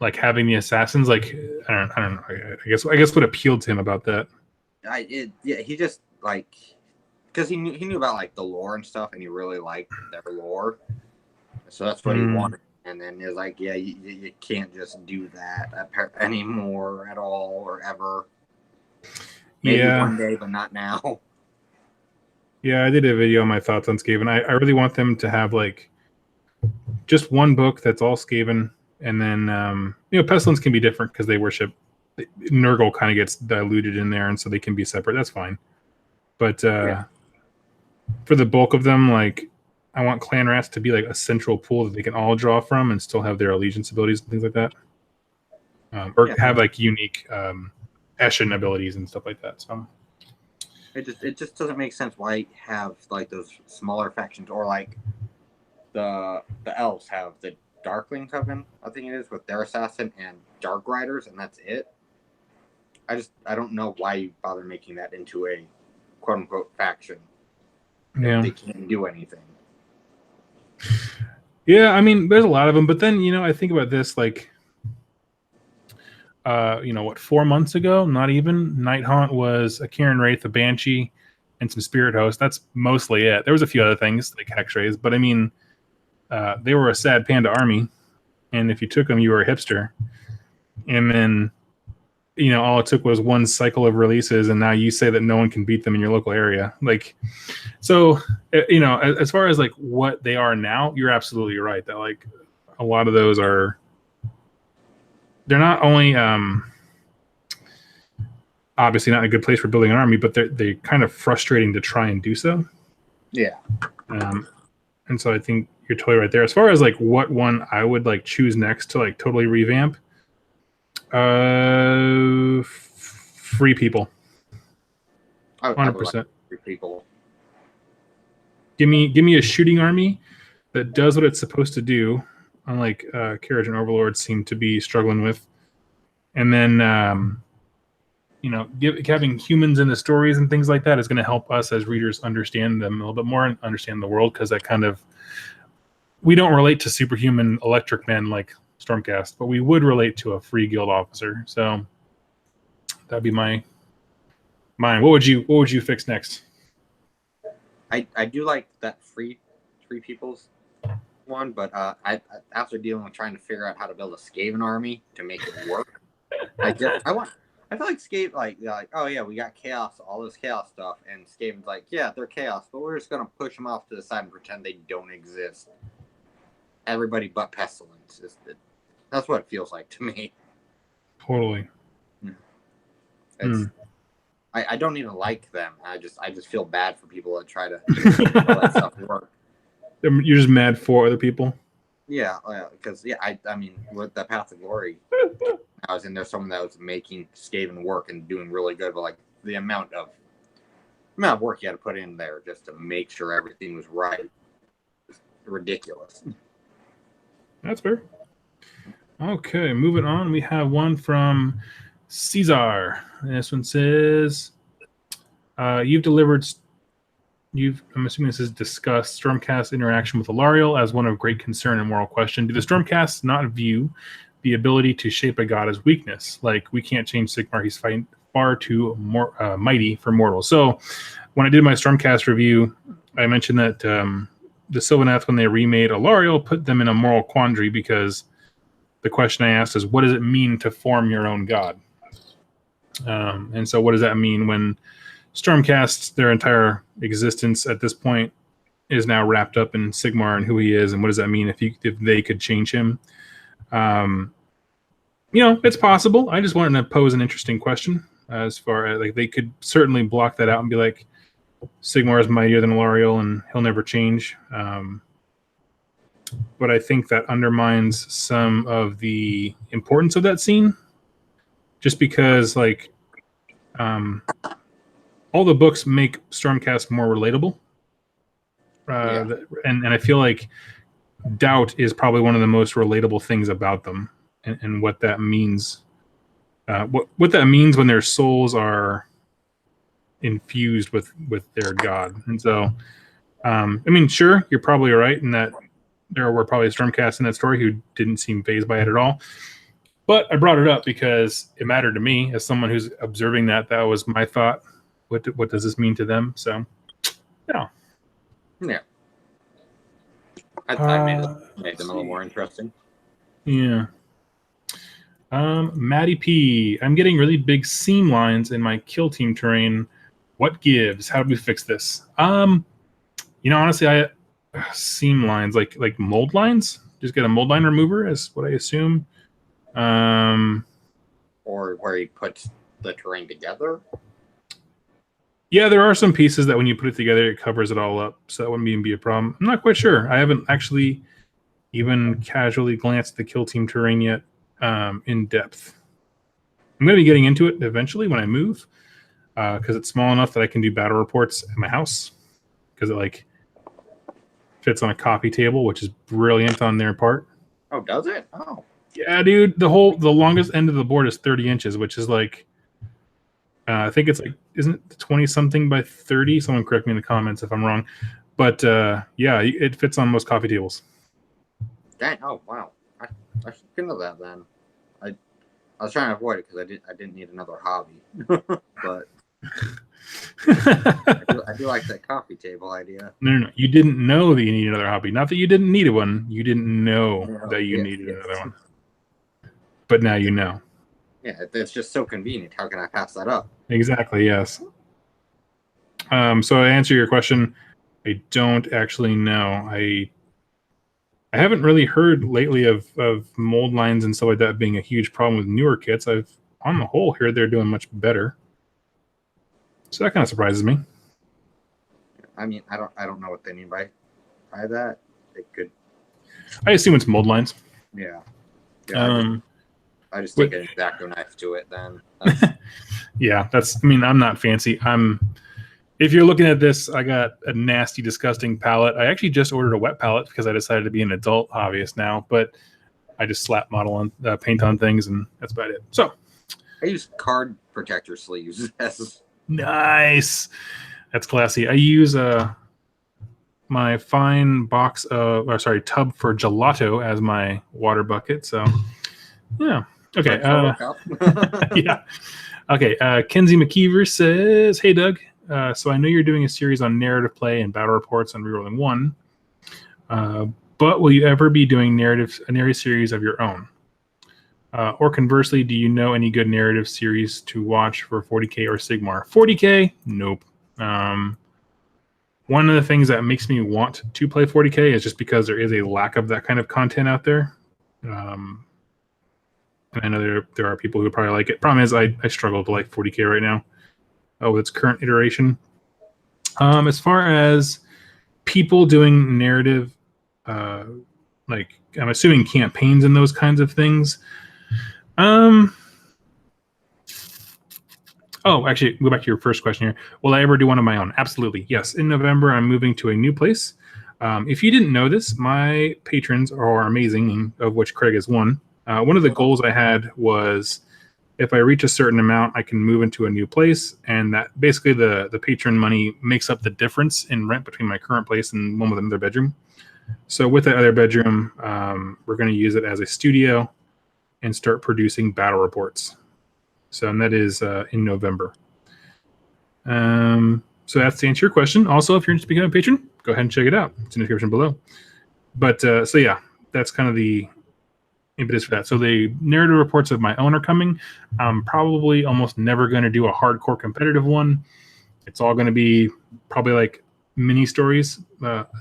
like having the assassins? Like, I don't know. I guess what appealed to him about that? He just like, because he knew about like the lore and stuff, and he really liked their lore, so that's what he wanted. And then he was like, yeah, you can't just do that anymore at all or ever. Maybe one day, but not now. Yeah, I did a video on my thoughts on Skaven. I really want them to have like just one book that's all Skaven, and then Pestilence can be different because they worship Nurgle. Kind of gets diluted in there, and so they can be separate. That's fine. But for the bulk of them, like I want clan rats to be like a central pool that they can all draw from and still have their allegiance abilities and things like that, or have like unique Eshin abilities and stuff like that. So it just doesn't make sense why have like those smaller factions, or like the elves have the Darkling Coven, I think it is, with their assassin and Dark Riders, and that's it. I don't know why you bother making that into a quote unquote faction. Yeah, they can't do anything. Yeah, I mean, there's a lot of them, but then I think about this like, 4 months ago, not even, Night Haunt was a Kieran Wraith, a Banshee, and some Spirit Host. That's mostly it. There was a few other things like Hex Rays, but I mean, they were a sad panda army, and if you took them, you were a hipster. And then, all it took was one cycle of releases, and now you say that no one can beat them in your local area. Like, so, as far as like what they are now, you're absolutely right that like a lot of those they're not only obviously not a good place for building an army, but they're kind of frustrating to try and do so. Yeah. And so I think you're totally right there. As far as like what one I would like choose next to like totally revamp, free people. 100%. Free people. Give me a shooting army that does what it's supposed to do, unlike Carriage and Overlord seem to be struggling with. And then, having humans in the stories and things like that is going to help us as readers understand them a little bit more and understand the world, because that kind of, we don't relate to superhuman electric men like Stormcast, but we would relate to a free guild officer. So that'd be mine. What would you fix next? I do like that free people's one, but I after dealing with trying to figure out how to build a Skaven army to make it work, I feel like Skaven like oh yeah, we got chaos, all this chaos stuff, and Skaven's like, yeah, they're chaos, but we're just gonna push them off to the side and pretend they don't exist. Everybody but Pestilence. That's what it feels like to me. Totally. I don't even like them. I just feel bad for people that try to make all that stuff work. You're just mad for other people. Yeah, because I mean, with the Path of Glory, I was in there someone that was making Skaven work and doing really good, but like the amount of work you had to put in there just to make sure everything was right was ridiculous. That's fair. Okay, moving on. We have one from Caesar. And this one says, I'm assuming this is discussed Stormcast interaction with Alariel as one of great concern and moral question. Do the Stormcasts not view the ability to shape a god as weakness? Like, we can't change Sigmar, he's fighting far too mighty for mortals. So when I did my Stormcast review, I mentioned that the Sylvaneth, when they remade Alariel, put them in a moral quandary, because the question I asked is, what does it mean to form your own god? And so what does that mean when Stormcast, their entire existence at this point, is now wrapped up in Sigmar and who he is, and what does that mean if they could change him? It's possible. I just wanted to pose an interesting question as far as like they could certainly block that out and be like, Sigmar is mightier than Alariel and he'll never change. But I think that undermines some of the importance of that scene, just because like all the books make Stormcast more relatable. And I feel like doubt is probably one of the most relatable things about them, and what that means. What that means when their souls are infused with their god. And so, I mean, sure, you're probably right in that there were probably Stormcasts in that story who didn't seem fazed by it at all. But I brought it up because it mattered to me as someone who's observing that. That was my thought. What does this mean to them? So, yeah. Yeah. I made them a little more interesting. Yeah. Maddie P. I'm getting really big seam lines in my kill team terrain. What gives? How do we fix this? Honestly, I seam lines like mold lines. Just get a mold line remover is what I assume. Or where he puts the terrain together. Yeah, there are some pieces that when you put it together, it covers it all up, so that wouldn't even be a problem. I'm not quite sure. I haven't actually even casually glanced at the kill team terrain yet in depth. I'm going to be getting into it eventually when I move, because it's small enough that I can do battle reports at my house, because it like fits on a coffee table, which is brilliant on their part. Oh, does it? Oh. Yeah, dude. The longest end of the board is 30 inches, which is like, I think it's like, isn't it 20 something by 30? Someone correct me in the comments if I'm wrong. But yeah, it fits on most coffee tables. Dang! Oh, wow! I should get into that then. I was trying to avoid it because I didn't need another hobby, but I do like that coffee table idea. No. You didn't know that you needed another hobby. Not that you didn't need one. You didn't know that you needed another one. But now you know. Yeah, it's just so convenient. How can I pass that up? Exactly, yes. So to answer your question, I don't actually know. I haven't really heard lately of mold lines and stuff like that being a huge problem with newer kits. I've, on the whole, heard they're doing much better. So that kind of surprises me. I mean, I don't know what they mean by that. It could. I assume it's mold lines. Yeah. I just take an X-Acto knife to it then. Yeah, I mean, I'm not fancy. If you're looking at this, I got a nasty, disgusting palette. I actually just ordered a wet palette because I decided to be an adult hobbyist now, but I just slap model on paint on things, and that's about it. So I use card protector sleeves. Nice. That's classy. I use my fine tub for gelato as my water bucket. So yeah. Okay. Yeah. Okay. Kenzie McKeever says, "Hey Doug, so I know you're doing a series on narrative play and battle reports on Rerolling 1, but will you ever be doing a narrative series of your own? Or conversely, do you know any good narrative series to watch for 40K or Sigmar? 40K? Nope. One of the things that makes me want to play 40K is just because there is a lack of that kind of content out there. And I know there are people who probably like it. Problem is, I struggle to like 40K right now with its current iteration. As far as people doing narrative, like I'm assuming campaigns and those kinds of things. Oh, actually, go back to your first question here. Will I ever do one of my own? Absolutely. Yes. In November, I'm moving to a new place. If you didn't know this, my patrons are amazing, of which Craig is one. One of the goals I had was if I reach a certain amount, I can move into a new place, and that basically the patron money makes up the difference in rent between my current place and one with another bedroom. So with that other bedroom, we're going to use it as a studio and start producing battle reports. So, and that is in November. So that's to answer your question. Also, if you're interested in becoming a patron, go ahead and check it out. It's in the description below. But so yeah, that's kind of the impetus for that. So the narrative reports of my own are coming. I'm probably almost never going to do a hardcore competitive one. It's all going to be probably like mini stories,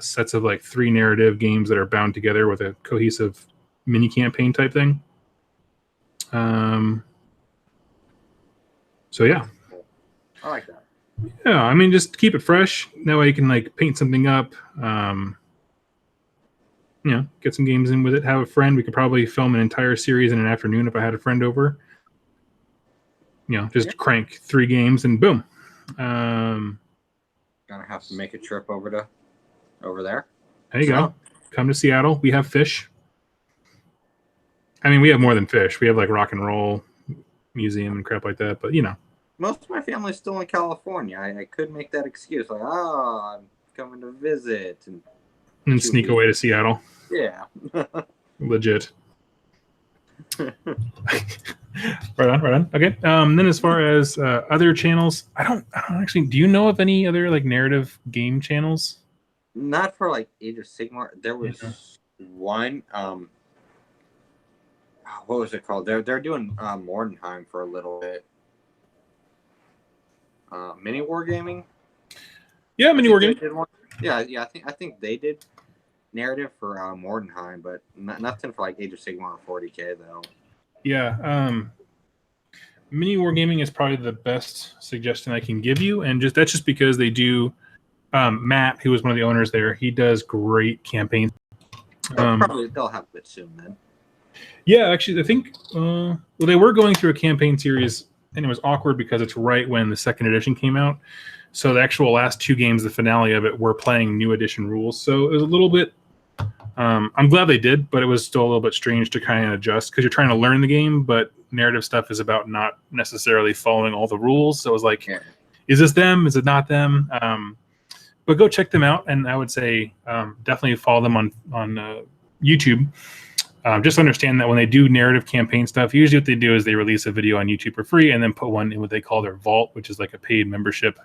sets of like 3 narrative games that are bound together with a cohesive mini campaign type thing. So yeah, I like that. Yeah, I mean, just keep it fresh. That way you can like paint something up. Get some games in with it. Have a friend. We could probably film an entire series in an afternoon if I had a friend over. Just crank 3 games and boom. Gonna have to make a trip over there. There you go. Come to Seattle. We have fish. I mean, we have more than fish. We have like rock and roll museum and crap like that. But most of my family's still in California. I could make that excuse, like, I'm coming to visit, and sneak away to Seattle. Yeah. Legit. Right on. Okay. Then as far as other channels, I don't actually. Do you know of any other like narrative game channels? Not for like Age of Sigmar. There was one. What was it called? They're doing Mordenheim for a little bit. Mini Wargaming. Yeah, Mini Wargaming. Yeah. I think they did narrative for Mordenheim, but nothing for like Age of Sigmar or 40K though. Yeah. Mini Wargaming is probably the best suggestion I can give you, and that's just because they do. Matt, who was one of the owners there, he does great campaigns. They'll have it soon then. Yeah, actually, I think they were going through a campaign series, and it was awkward because it's right when the second edition came out. So the actual last 2 games, the finale of it, were playing new edition rules. So it was a little bit. I'm glad they did, but it was still a little bit strange to kind of adjust because you're trying to learn the game, but narrative stuff is about not necessarily following all the rules. So it was like, Is this them? Is it not them? But go check them out, and I would say definitely follow them on YouTube. Just understand that when they do narrative campaign stuff, usually what they do is they release a video on YouTube for free and then put one in what they call their vault, which is like a paid membership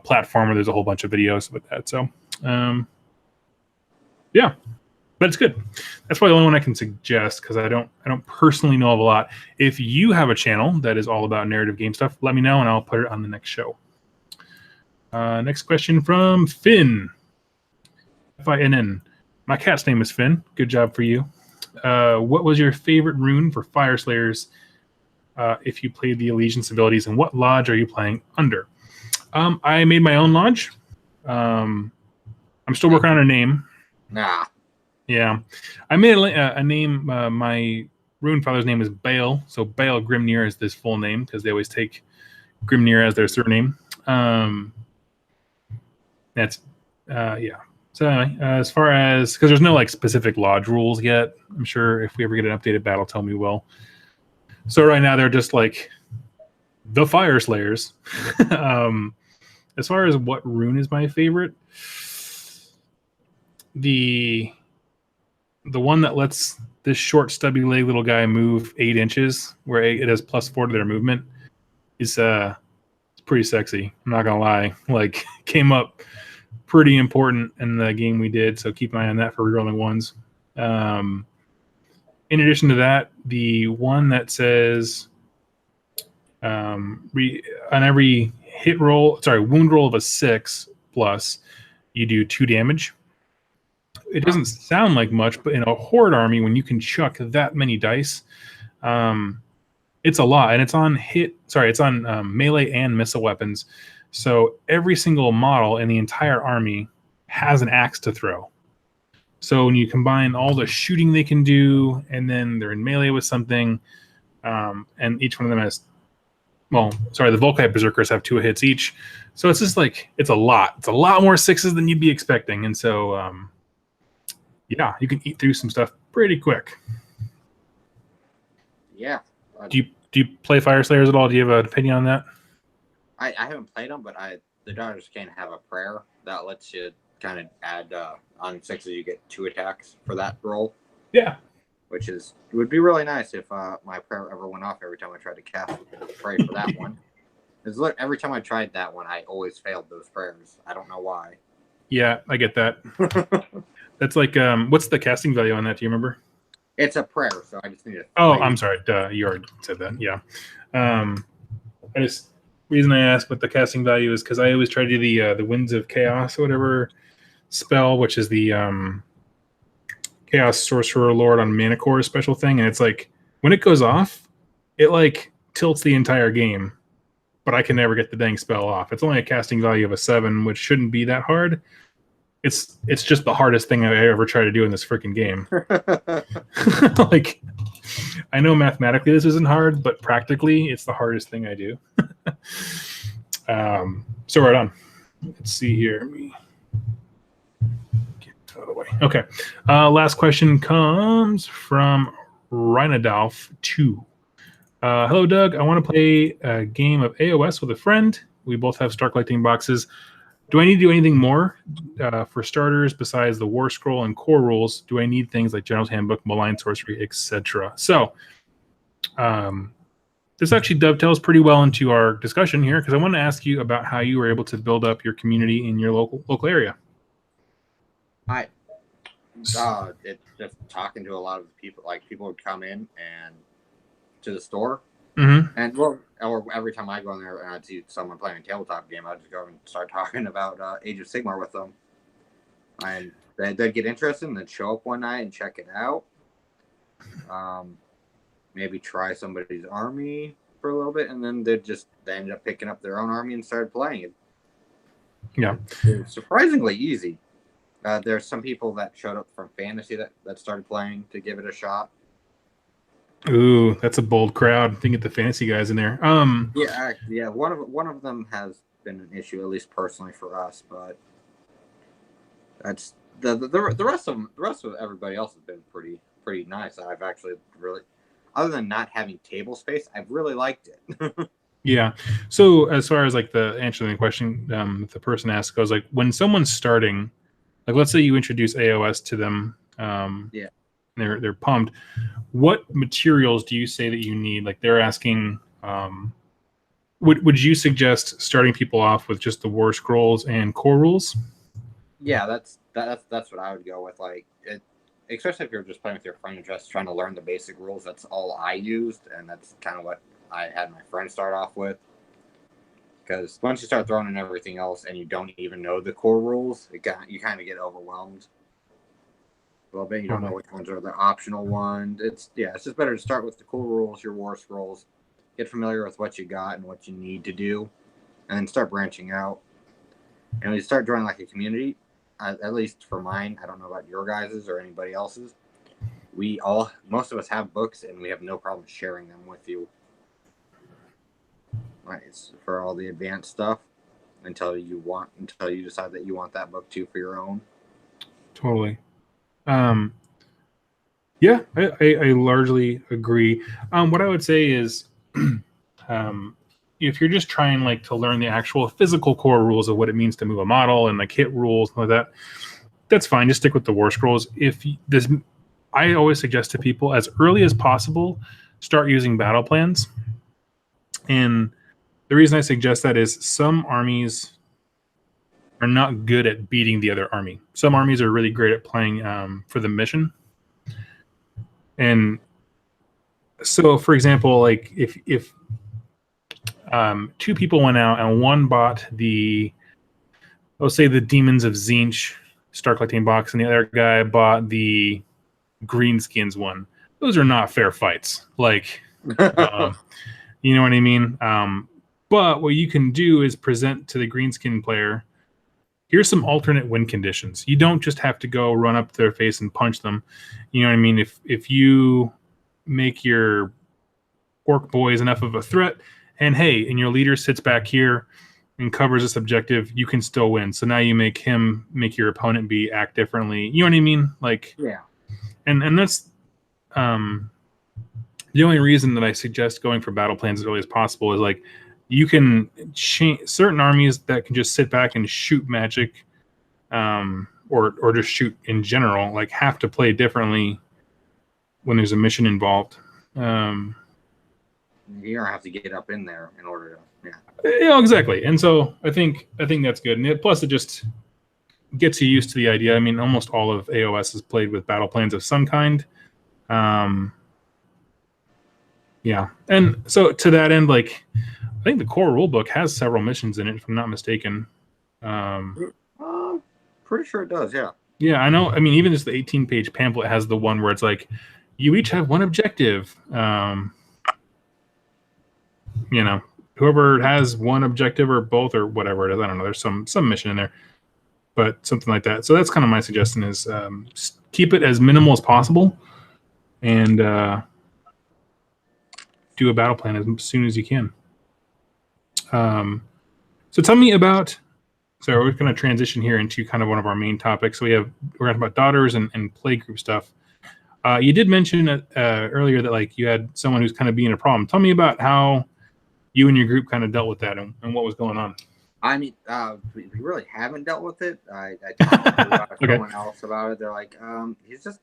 platform where there's a whole bunch of videos with that. So, yeah, but it's good. That's probably the only one I can suggest because I don't personally know of a lot. If you have a channel that is all about narrative game stuff, let me know and I'll put it on the next show. Next question from Finn. Finn. My cat's name is Finn. Good job for you. What was your favorite rune for Fire Slayers if you played the Allegiance abilities, and what lodge are you playing under? I made my own lodge. I'm still working on a name. Nah. Yeah. I made a name. My rune father's name is Bale, so Bale Grimnir is this full name because they always take Grimnir as their surname. That's yeah. So anyway, as far as because there's no like specific lodge rules yet, I'm sure if we ever get an updated battle tome, we will. So right now they're just like the Fire Slayers. As far as what rune is my favorite, the one that lets this short stubby leg little guy move 8 inches, where it has +4 to their movement, is it's pretty sexy. I'm not gonna lie. Like came up pretty important in the game we did, so keep an eye on that for rerolling ones. In addition to that, the one that says on every wound roll of a 6+, you do 2 damage. It doesn't sound like much, but in a horde army, when you can chuck that many dice, it's a lot, and it's on melee and missile weapons. So every single model in the entire army has an axe to throw. So when you combine all the shooting they can do, and then they're in melee with something, and each one of them has, the Volkite Berserkers have 2 hits each. So it's just like, it's a lot. It's a lot more 6s than you'd be expecting. And so, yeah, you can eat through some stuff pretty quick. Yeah. Do you play Fire Slayers at all? Do you have an opinion on that? I haven't played them, but the Daughters of Khaine have a prayer that lets you kind of add on 6s you get 2 attacks for that roll. Yeah. Which would be really nice if my prayer ever went off every time I tried to cast pray for that one. Because every time I tried that one, I always failed those prayers. I don't know why. Yeah, I get that. That's like, what's the casting value on that? Do you remember? It's a prayer, so I just need to. Oh, I'm sorry. You already said that. Yeah. Reason I asked what the casting value is because I always try to do the Winds of Chaos or whatever spell, which is the Chaos Sorcerer Lord on Mana Core special thing, and it's like when it goes off, it like tilts the entire game, but I can never get the dang spell off. It's only a casting value of a 7, which shouldn't be that hard. It's just the hardest thing I ever tried to do in this freaking game. Like, I know mathematically this isn't hard, but practically it's the hardest thing I do. So right on. Let's see here. Let me get out of the way. Okay. Last question comes from Rhinadolph2. Hello, Doug. I want to play a game of AOS with a friend. We both have Star Collecting boxes. Do I need to do anything more for starters besides the War Scroll and core rules? Do I need things like General's Handbook, Malign Sorcery, etc.? So this actually dovetails pretty well into our discussion here because I want to ask you about how you were able to build up your community in your local area. It's just talking to a lot of people. Like people would come in and to the store. Mm-hmm. And or every time I go in there and I'd see someone playing a tabletop game, I'd just go and start talking about Age of Sigmar with them. And they'd get interested and then show up one night and check it out. Maybe try somebody's army. for a little bit, and then they ended up picking up their own army and started playing it. Yeah. It was surprisingly easy. There's some people that showed up from fantasy that started playing to give it a shot. Ooh, that's a bold crowd. Think get the fantasy guys in there. Yeah. One of them has been an issue, at least personally for us, but that's the rest of them. The rest of everybody else has been pretty nice. I've actually really, other than not having table space, I've really liked it. Yeah. So as far as like the answer to the question, the person asked goes like when someone's starting, like let's say you introduce AOS to them, Yeah. they're pumped. What materials do you say that you need? Like they're asking, would you suggest starting people off with just the war scrolls and core rules? Yeah, that's what I would go with. Like, especially if you're just playing with your friend and just trying to learn the basic rules. That's all I used, and that's kind of what I had my friend start off with. Because once you start throwing in everything else and you don't even know the core rules, you kind of get overwhelmed a little bit. You don't know which ones are the optional ones. It's just better to start with the core rules, your war scrolls, get familiar with what you got and what you need to do, and then start branching out. And when you start joining like a community, at least for mine, I don't know about your guys's or anybody else's, most of us have books and we have no problem sharing them with you. Right, it's for all the advanced stuff until you decide that you want that book too for your own. Totally. Yeah, I largely agree. What I would say is, if you're just trying like to learn the actual physical core rules of what it means to move a model and like hit rules and like that, that's fine. Just stick with the war scrolls. I always suggest to people as early as possible, start using battle plans. And the reason I suggest that is some armies are not good at beating the other army. Some armies are really great at playing for the mission. And so, for example, like if two people went out and one bought let's say the Demons of Tzeentch Star Collecting box, and the other guy bought the Greenskins one. Those are not fair fights. Like, you know what I mean? But what you can do is present to the Greenskin player, here's some alternate win conditions. You don't just have to go run up to their face and punch them. You know what I mean? If you make your orc boys enough of a threat, and hey, and your leader sits back here and covers this objective, you can still win. So now you make your opponent act differently. You know what I mean? Like, yeah. And that's the only reason that I suggest going for battle plans as early as possible is like you can change certain armies that can just sit back and shoot magic, or just shoot in general, like have to play differently when there's a mission involved. You don't have to get up in there in order to, Yeah, exactly. And so I think that's good. And plus it just gets you used to the idea. I mean, almost all of AOS is played with battle plans of some kind. Yeah. And so to that end, like I think the core rulebook has several missions in it, if I'm not mistaken. Pretty sure it does, yeah. Yeah, I know. I mean, even just the 18-page pamphlet has the one where it's like, you each have one objective. You know, whoever has one objective or both or whatever it is, I don't know. There's some mission in there, but something like that. So that's kind of my suggestion is keep it as minimal as possible and do a battle plan as soon as you can. So tell me about. So we're going to transition here into kind of one of our main topics. So we're going to talk about daughters and playgroup stuff. You did mention earlier that like you had someone who's kind of being a problem. Tell me about how you and your group kind of dealt with that and what was going on. I mean, we really haven't dealt with it. I talked to someone else about it. They're like,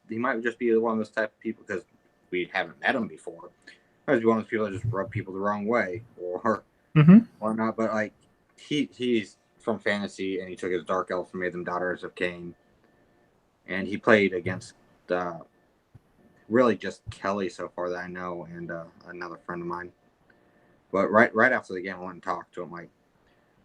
he might just be one of those type of people because we haven't met him before. He might be one of those people that just rub people the wrong way or not. But like, he's from fantasy and he took his dark elf and made them Daughters of Khaine, and he played against really just Kelly so far that I know and another friend of mine. But right after the game, I went and talked to him. Like,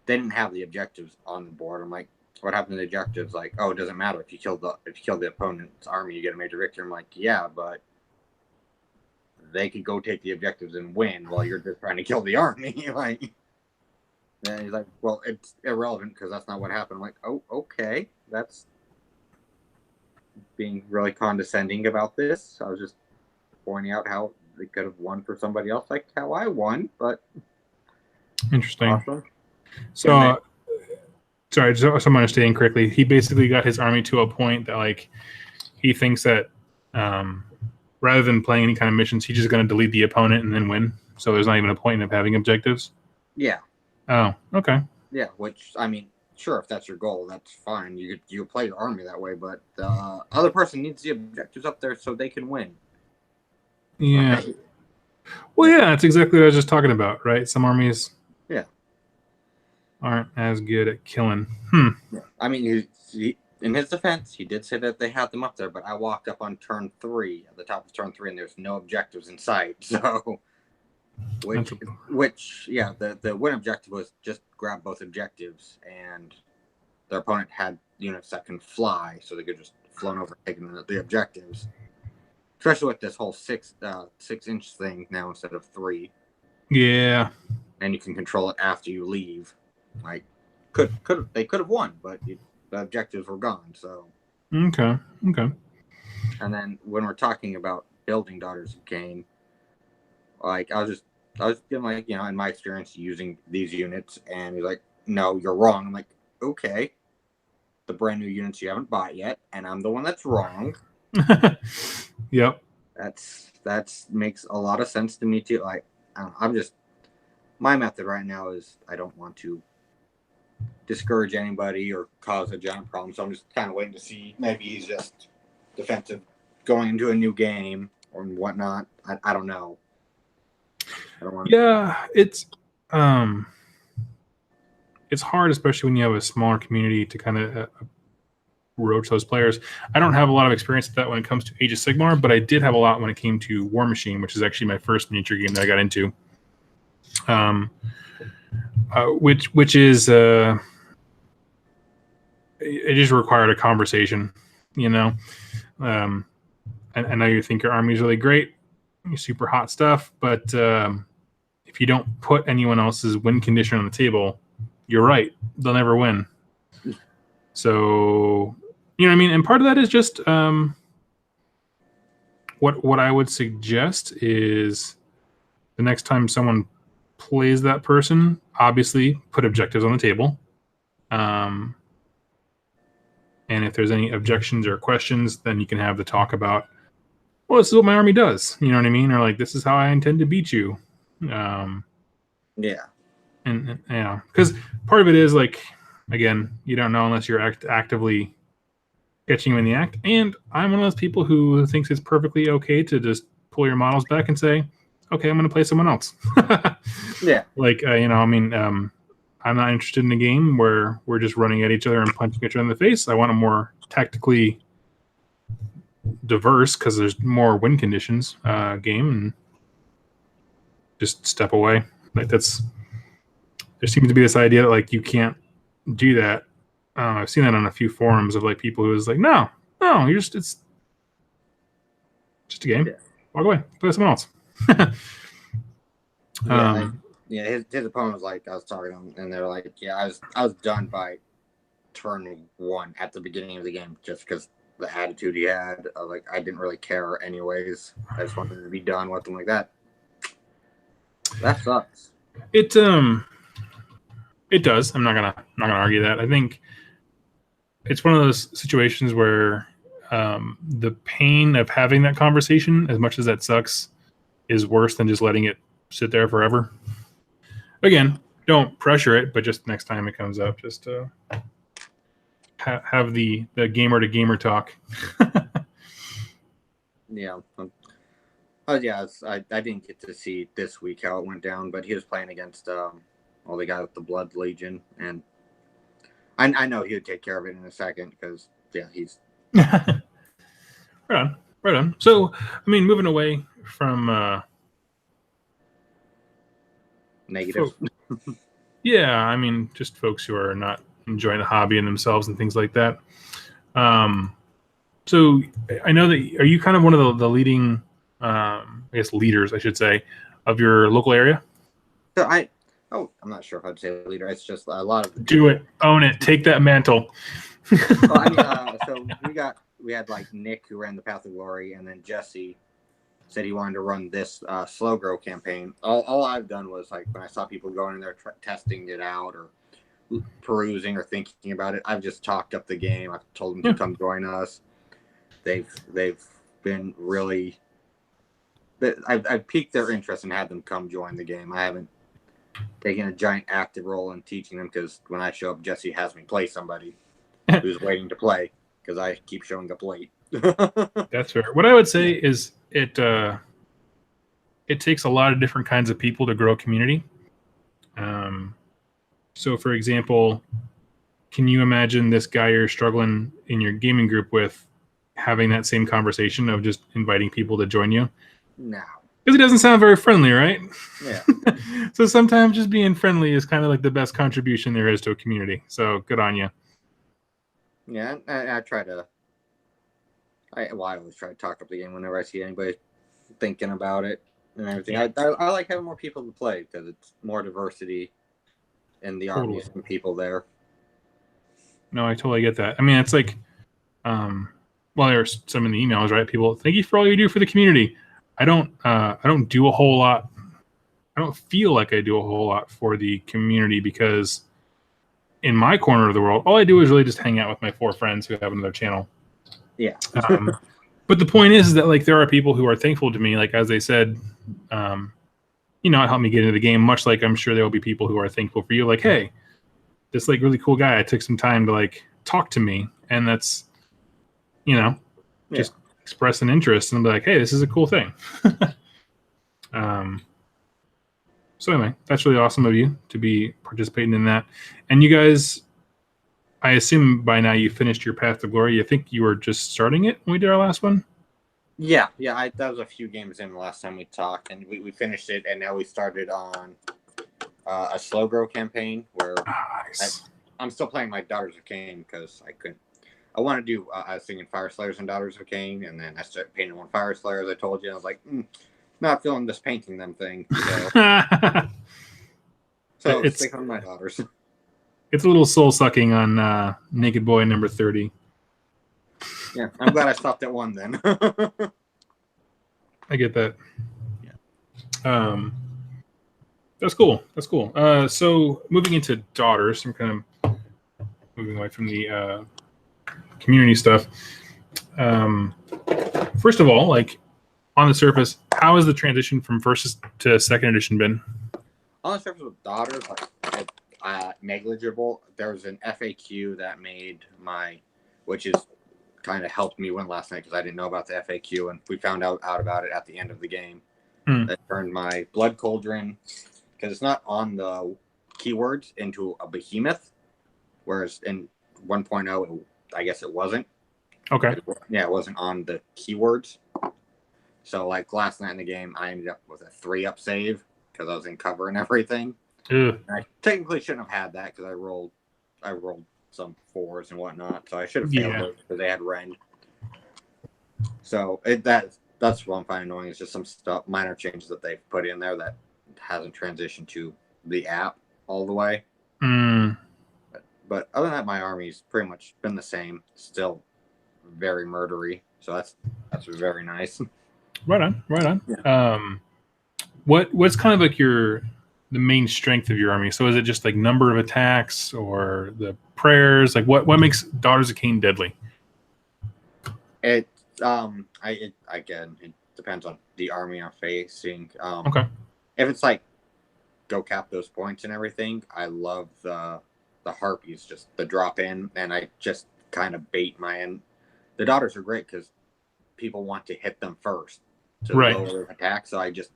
they didn't have the objectives on the board. I'm like, what happened to the objectives? Like, oh, it doesn't matter if you kill the opponent's army, you get a major victory. I'm like, yeah, but they could go take the objectives and win while you're just trying to kill the army. Like, and he's like, well, it's irrelevant because that's not what happened. I'm like, oh, okay, that's being really condescending about this. I was just pointing out how they could have won for somebody else, like how I won, but Interesting. awesome. So, sorry, just so I'm understanding correctly, he basically got his army to a point that, like, he thinks that rather than playing any kind of missions, he's just going to delete the opponent and then win. So there's not even a point of having objectives. Yeah. Oh, okay. Yeah, which, I mean, sure, if that's your goal, that's fine. You play your army that way, but the other person needs the objectives up there so they can win. Yeah. Okay. Well, yeah, that's exactly what I was just talking about, right? Some armies aren't as good at killing. Yeah. I mean, he, in his defense, he did say that they had them up there, but I walked up on turn 3, at the top of turn 3, and there's no objectives in sight. So, which yeah, the win objective was just grab both objectives, and their opponent had units that can fly, so they could just flown over taking the objectives. Especially with this whole 6-inch thing now instead of 3. Yeah. And you can control it after you leave. Like, they could have won, but the objectives were gone. So Okay. and then when we're talking about building Daughters of Khaine, like I was giving, like, in my experience using these units, and he's like, "No, you're wrong." I'm like, "Okay, the brand new units you haven't bought yet, and I'm the one that's wrong." Yep. That's makes a lot of sense to me too. Like, I'm just, my method right now is I don't want to discourage anybody or cause a giant problem, so I'm just kind of waiting to see. Maybe he's just defensive going into a new game or whatnot. I don't know. I don't want. Yeah, it's hard, especially when you have a smaller community, to kind of roach those players. I don't have a lot of experience with that when it comes to Age of Sigmar, but I did have a lot when it came to War Machine, which is actually my first miniature game that I got into. Which is it just required a conversation, I know you think your army is really great, super hot stuff, but if you don't put anyone else's win condition on the table, you're right, they'll never win. So, what I mean? And part of that is just what I would suggest is the next time someone plays that person, obviously put objectives on the table. And if there's any objections or questions, then you can have the talk about, well, this is what my army does. You know what I mean? Or like, this is how I intend to beat you. Yeah. And yeah, because part of it is like, again, you don't know unless you're actively catching you in the act. And I'm one of those people who thinks it's perfectly okay to just pull your models back and say, okay, I'm going to play someone else. Yeah. Like, I'm not interested in a game where we're just running at each other and punching each other in the face. I want a more tactically diverse, because there's more win conditions game, and just step away. Like, there seems to be this idea that, like, you can't do that. I've seen that on a few forums of, like, people who is like, no, it's just a game. Yeah. Walk away, play with someone else. His opponent was like, I was talking to him, and they're like, yeah, I was done by turn 1 at the beginning of the game, just because the attitude he had. Like, I didn't really care anyways. I just wanted to be done with him like that. That sucks. It does. I'm not gonna argue that. I think it's one of those situations where the pain of having that conversation, as much as that sucks, is worse than just letting it sit there forever. Again, don't pressure it, but just next time it comes up, just have the gamer to gamer talk. Yeah. I didn't get to see this week how it went down, but he was playing against the guy with the Blood Legion, and I know he would take care of it in a second, because he's right on. So, I mean, moving away from negative. Yeah, I mean, just folks who are not enjoying the hobby and themselves and things like that. So I know that, are you kind of one of the leading I guess leaders, I should say, of your local area? So I'm not sure if I'd say leader. It's just a lot of the Do it, own it, take that mantle. well, I mean, so we had like Nick who ran the Path of Glory, and then Jesse said he wanted to run this slow grow campaign. All I've done was like when I saw people going in there testing it out or perusing or thinking about it, I've just talked up the game. I've told them to come join us. They've been really. I've piqued their interest and had them come join the game. I haven't taken a giant active role in teaching them because when I show up, Jesse has me play somebody who's waiting to play because I keep showing up late. That's fair. What I would say is it takes a lot of different kinds of people to grow a community. So, for example, can you imagine this guy you're struggling in your gaming group with having that same conversation of just inviting people to join you? No. Because it doesn't sound very friendly, right? Yeah. So sometimes just being friendly is kind of like the best contribution there is to a community. So good on you. Yeah, I try to. I always try to talk up the game whenever I see anybody thinking about it and everything. Yeah. I like having more people to play because it's more diversity in the armies and people there. No, I totally get that. I mean, it's like, well, there's some in the emails, right? People, thank you for all you do for the community. I don't do a whole lot. I don't feel like I do a whole lot for the community because in my corner of the world, all I do is really just hang out with my 4 friends who have another channel. Yeah. But the point is that like there are people who are thankful to me, like as they said, it helped me get into the game. Much like I'm sure there will be people who are thankful for you, like, hey, this like really cool guy, I took some time to like talk to me, and that's just express an interest and be like, hey, this is a cool thing. So anyway, that's really awesome of you to be participating in that. And you guys, I assume by now you finished your Path to Glory. I think you were just starting it when we did our last one. Yeah. That was a few games in the last time we talked, and we finished it, and now we started on a slow grow campaign where Nice. I'm still playing my Daughters of Khaine because I couldn't. I want to do. I was thinking Fire Slayers and Daughters of Khaine, and then I started painting one Fire Slayer, as I told you. And I was like, not feeling this painting them thing. So it's stick on my daughters. It's a little soul sucking on Naked Boy number 30. Yeah, I'm glad I stopped at 1 then. I get that. Yeah. That's cool. So moving into Daughters, I'm kind of moving away from the community stuff. First of all, like on the surface, how has the transition from first to second edition been? On the surface with Daughters, negligible. There was an FAQ that made which is kind of helped me win last night because I didn't know about the FAQ, and we found out about it at the end of the game. That turned my Blood Cauldron, because it's not on the keywords, into a behemoth, whereas in 1.0, I guess it wasn't. Okay. It wasn't on the keywords. So, like last night in the game, I ended up with a 3-up save because I was in cover and everything. And I technically shouldn't have had that because I rolled some 4s and whatnot, so I should have failed those because they had rend. So that's what I'm finding annoying. It's just some stuff, minor changes that they've put in there that hasn't transitioned to the app all the way. But other than that, my army's pretty much been the same. Still very murdery, so that's very nice. Right on. Yeah. What's kind of like the main strength of your army? So is it just like number of attacks or the prayers? Like what makes Daughters of Khaine deadly? It depends on the army I'm facing. Okay. If it's like go cap those points and everything, I love the harpies, just the drop in, and I just kind of bait my end. The daughters are great because people want to hit them first to lower their attack, so I just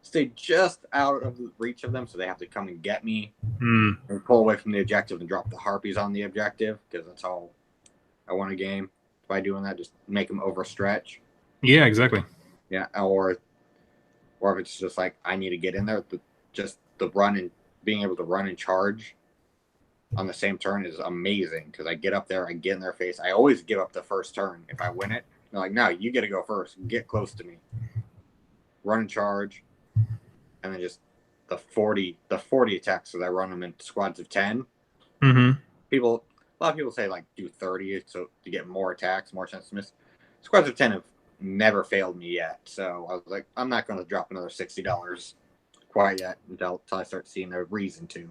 stay just out of reach of them, so they have to come and get me and pull away from the objective and drop the harpies on the objective, because that's all I want a game. By doing that, just make them overstretch. Yeah, exactly. Yeah, or if it's just like I need to get in there, just the run and being able to run and charge on the same turn is amazing, because I get up there, I get in their face. I always give up the first turn if I win it. They're like, no, you get to go first. Get close to me. run and charge, and then just the 40 attacks. So I run them in squads of 10. Mm-hmm. A lot of people say like do 30 so to get more attacks, more chance to miss. Squads of 10 have never failed me yet, so I was like, I'm not going to drop another $60 quite yet until I start seeing a reason to.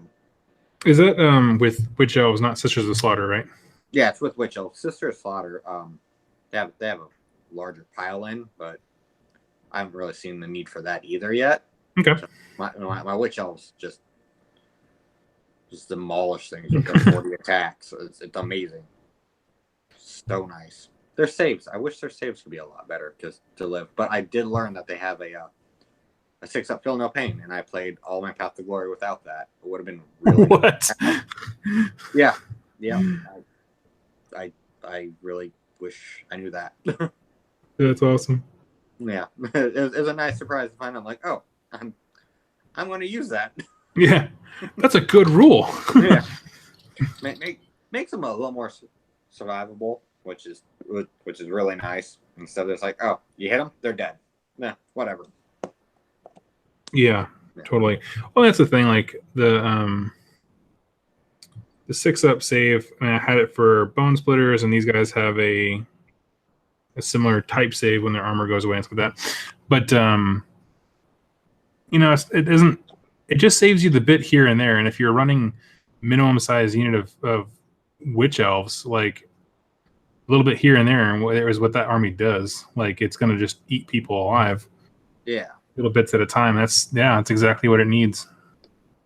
Is that with Witch Elves, not Sisters of Slaughter, right? Yeah, it's with Witch Elves. Sister of Slaughter, they have a larger pile in, but I haven't really seen the need for that either yet. Okay. So my Witch Elves just demolish things with their 40 attacks. It's amazing. So nice. Their saves. I wish their saves could be a lot better to live. But I did learn that they have a 6-up Feel No Pain, and I played all my Path to Glory without that. It would have been really What? Yeah. I really wish I knew that. That's awesome. Yeah, it was a nice surprise to find out. Like, oh, I'm going to use that. Yeah, that's a good rule. Yeah, makes them a little more survivable, which is really nice. Instead of just like, oh, you hit them, they're dead. Nah, whatever. Yeah, totally. Well, that's the thing. Like the 6-up save. I mean, I had it for Bone Splitters, and these guys have a similar type save when their armor goes away and stuff like that. But it isn't. It just saves you the bit here and there. And if you're running minimum size unit of Witch Elves, like a little bit here and there, and what that army does, like it's gonna just eat people alive. Yeah. Little bits at a time. That's exactly what it needs.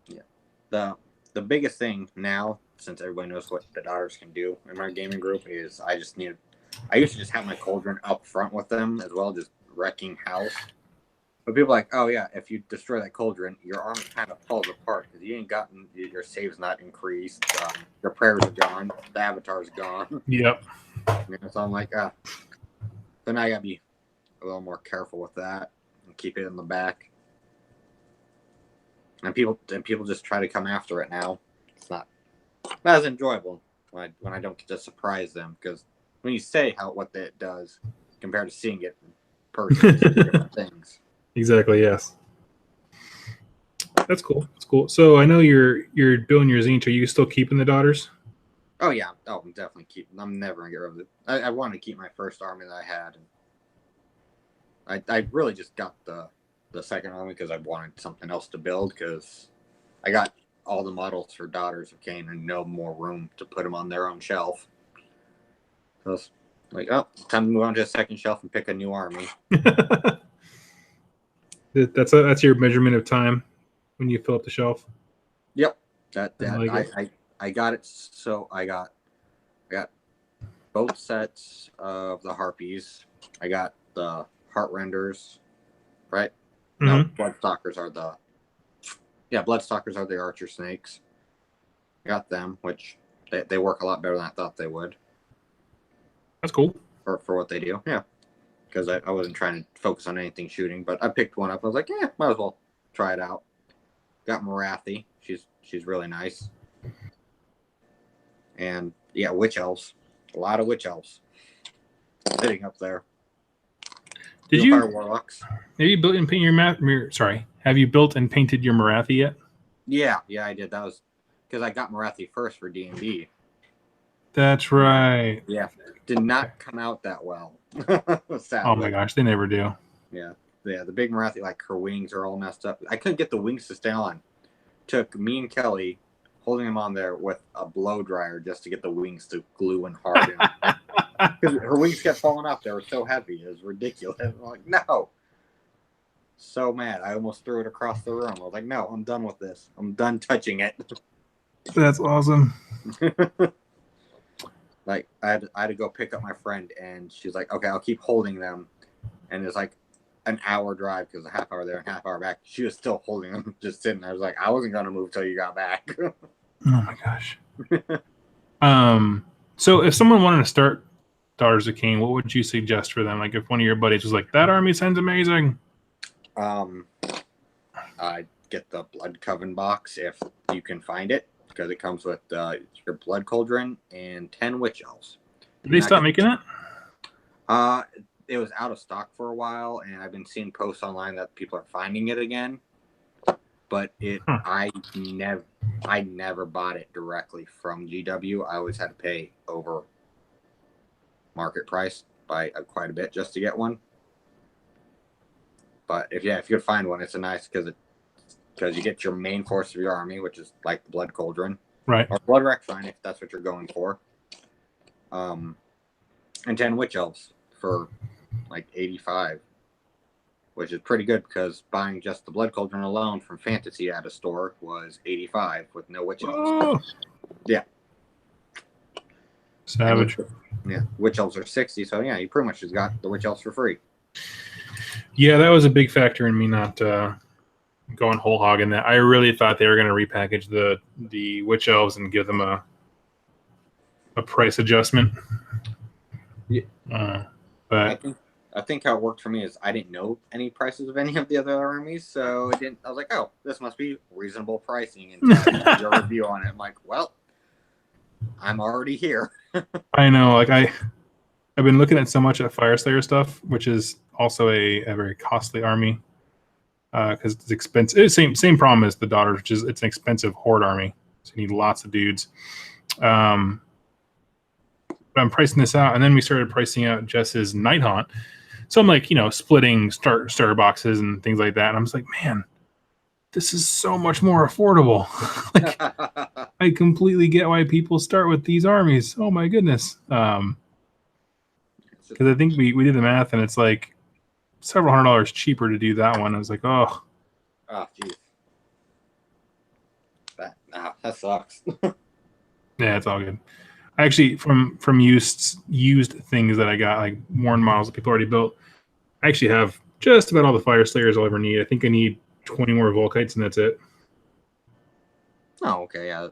Yeah. The biggest thing now, since everybody knows what the Daughters can do in my gaming group, is I used to just have my cauldron up front with them as well, just wrecking house. But people are like, oh yeah, if you destroy that cauldron, your army kind of falls apart because you ain't gotten your saves not increased, your prayers are gone, the avatar's gone. Yep. So I'm like, so now I gotta be a little more careful with that and keep it in the back. And people just try to come after it now. It's not as enjoyable when I don't get to surprise them, because when you say what it does compared to seeing it in person, it's different things. Exactly. Yes. That's cool. That's cool. So I know you're building your Zinch. Are you still keeping the Daughters? Oh yeah. Oh, I'm definitely keeping. I'm never gonna get rid of it. I wanted to keep my first army that I had. And I really just got the second army because I wanted something else to build, because I got all the models for Daughters of Khaine and no more room to put them on their own shelf. So I was like, oh, time to move on to a second shelf and pick a new army. That's your measurement of time when you fill up the shelf. Yep. I got it. So I got both sets of the Harpies. I got the Heart Renders, right? Mm-hmm. No, Bloodstalkers are the Archer Snakes. I got them, which they work a lot better than I thought they would. That's cool. For what they do, yeah. Because I wasn't trying to focus on anything shooting, but I picked one up. I was like, yeah, might as well try it out. Got Marathi. She's really nice. And yeah, Witch Elves. A lot of Witch Elves sitting up there. Did you? Fire Warlocks. Have you built and painted have you built and painted your Marathi yet? Yeah, I did. That was because I got Marathi first for D&D. That's right. Yeah, did not come out that well. Sadly. Oh my gosh, they never do. Yeah. The big Marathi, like her wings are all messed up. I couldn't get the wings to stay on. Took me and Kelly holding them on there with a blow dryer just to get the wings to glue and harden. Because her wings kept falling off. They were so heavy. It was ridiculous. I'm like, no. So mad. I almost threw it across the room. I was like, no, I'm done with this. I'm done touching it. That's awesome. Like, I had to go pick up my friend, and she's like, okay, I'll keep holding them. And it's like an hour drive because a half hour there and half hour back. She was still holding them, just sitting there. I was like, I wasn't going to move till you got back. Oh my gosh. So if someone wanted to start Daughters of Khaine, what would you suggest for them? Like if one of your buddies was like, that army sounds amazing. I'd get the Blood Coven box if you can find it, because it comes with your Blood Cauldron and 10 Witch Elves. Did they stop making it? it was out of stock for a while, and I've been seeing posts online that people are finding it again. But I never bought it directly from GW. I always had to pay over market price by quite a bit just to get one. But if you could find one, it's a nice because you get your main force of your army, which is like the Blood Cauldron, Right. or Blood Rectifying if that's what you're going for. And 10 Witch Elves for like 85, which is pretty good because buying just the Blood Cauldron alone from Fantasy at a store was 85 with no Witch Elves. Oh. Yeah. Savage. Yeah, Witch Elves are 60, so yeah, you pretty much just got the Witch Elves for free. Yeah, that was a big factor in me not going whole hog in that. I really thought they were going to repackage the Witch Elves and give them a price adjustment. Yeah. But I think how it worked for me is I didn't know any prices of any of the other armies, so it didn't. I was like, oh, this must be reasonable pricing, and I did a review on it. I'm like, well, I'm already here. I know, like I've been looking at so much at Fireslayer stuff, which is also a very costly army because it's expensive. It's same problem as the Daughters, which is it's an expensive horde army, so you need lots of dudes. But I'm pricing this out, and then we started pricing out Jess's Night Haunt. So I'm like, splitting starter boxes and things like that, and I'm just like, man, this is so much more affordable. Like, I completely get why people start with these armies. Oh my goodness. Because I think we did the math, and it's like several $100 cheaper to do that one. I was like, oh. Oh, geez. That sucks. Yeah, it's all good. I actually, from used things that I got, like worn models that people already built, I actually have just about all the Fire Slayers I'll ever need. I think I need 20 more Volkites, and that's it. Oh, okay. Yeah,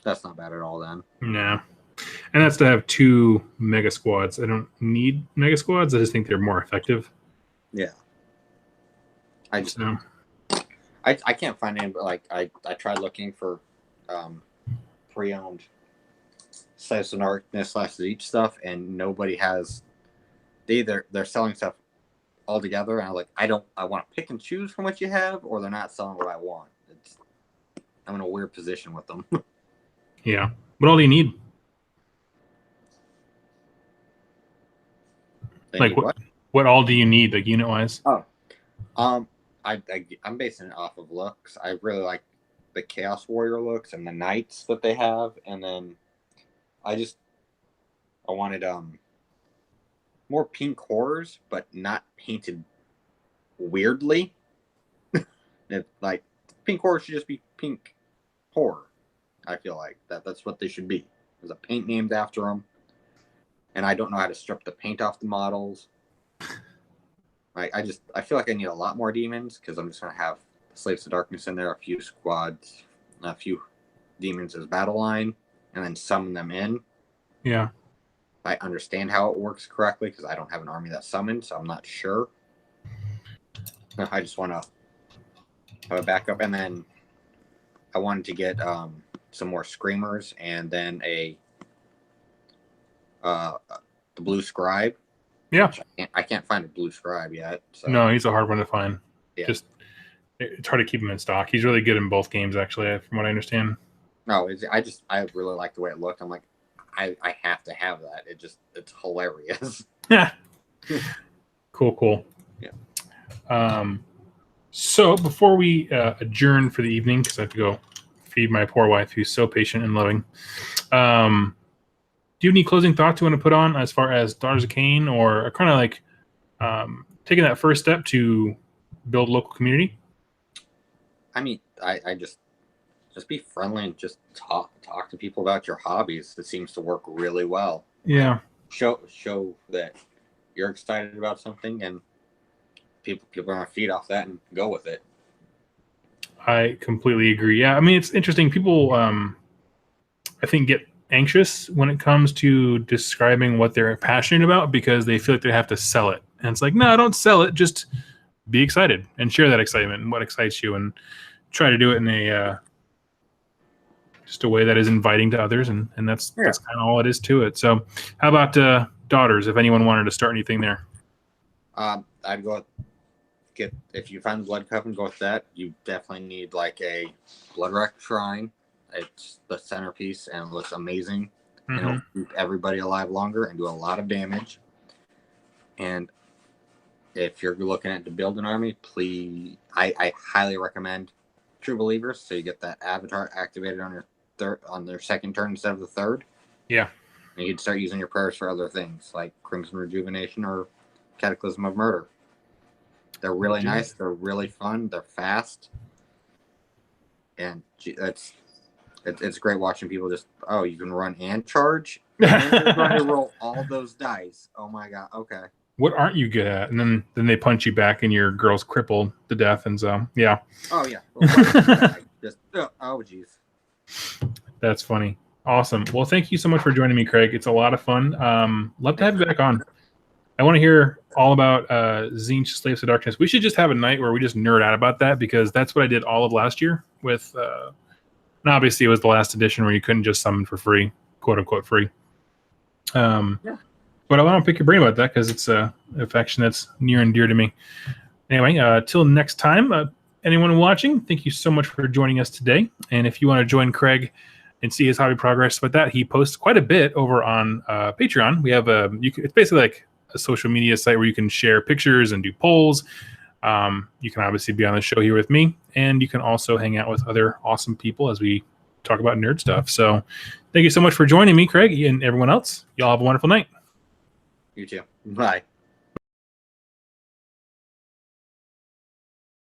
that's not bad at all then. No. And that's to have 2 Mega Squads. I don't need Mega Squads. I just think they're more effective. Yeah. I can't find any, but like I tried looking for pre-owned Slaves of Darkness / Zeech stuff, and nobody has. They're selling stuff all together, and I want to pick and choose from what you have, or they're not selling what I want. I'm in a weird position with them. Yeah. What all do you need? Like what all do you need, like unit wise? Oh, I'm basing it off of looks. I really like the Chaos Warrior looks and the Knights that they have, and then I wanted more pink horrors, but not painted weirdly. Like pink horror should just be pink horror. I feel like that's what they should be. There's a paint named after them, and I don't know how to strip the paint off the models. I feel like I need a lot more demons because I'm just gonna have Slaves of Darkness in there, a few squads, a few demons as battle line, and then summon them in. Yeah. I understand how it works correctly because I don't have an army that summons, so I'm not sure. I just want to have a backup, and then I wanted to get some more Screamers, and then the Blue Scribe. Yeah. I can't find a Blue Scribe yet. So. No, he's a hard one to find. Yeah. Just it's hard to keep him in stock. He's really good in both games, actually, from what I understand. No, I really like the way it looked. I'm like, I have to have that. It's hilarious. Yeah. Cool. Yeah. So before we adjourn for the evening, because I have to go feed my poor wife, who's so patient and loving, do you have any closing thoughts you want to put on as far as Daughters of Khaine, or kind of like taking that first step to build local community? I mean, I just be friendly and just talk to people about your hobbies. It seems to work really well. Yeah. Show that you're excited about something, and people are going to feed off that and go with it. I completely agree. Yeah, I mean, it's interesting. People, I think, get anxious when it comes to describing what they're passionate about because they feel like they have to sell it. And it's like, no, don't sell it. Just be excited and share that excitement and what excites you, and try to do it in a just a way that is inviting to others. And that's kind of all it is to it. So how about Daughters, if anyone wanted to start anything there? I'd go if you find the blood coven, go with that. You definitely need like a blood wreck shrine. It's the centerpiece and it looks amazing. And it'll keep everybody alive longer and do a lot of damage. And if you're looking at to build an army, please, I highly recommend True Believers. So you get that avatar activated on their second turn instead of the third. Yeah. And you can start using your prayers for other things like Crimson Rejuvenation or Cataclysm of Murder. They're really nice. They're really fun. They're fast. And it's great watching people just, you can run and charge. And you're trying to roll all those dice. Oh my God. Okay. What aren't you good at? And then they punch you back and your girl's crippled to death. And so, yeah. Oh, yeah. Just, oh, geez. That's funny. Awesome. Well, thank you so much for joining me, Craig. It's a lot of fun. Love to have you back on. I want to hear all about Tzeentch Slaves of Darkness. We should just have a night where we just nerd out about that, because that's what I did all of last year with, and obviously it was the last edition where you couldn't just summon for free, quote unquote free. But I want to pick your brain about that because it's a affection that's near and dear to me. Anyway, till next time, anyone watching, thank you so much for joining us today. And if you want to join Craig and see his hobby progress with that, he posts quite a bit over on Patreon. We have it's basically like a social media site where you can share pictures and do polls. You can obviously be on the show here with me, and you can also hang out with other awesome people as we talk about nerd stuff. So thank you so much for joining me, Craig, and everyone else. Y'all have a wonderful night. You too. Bye.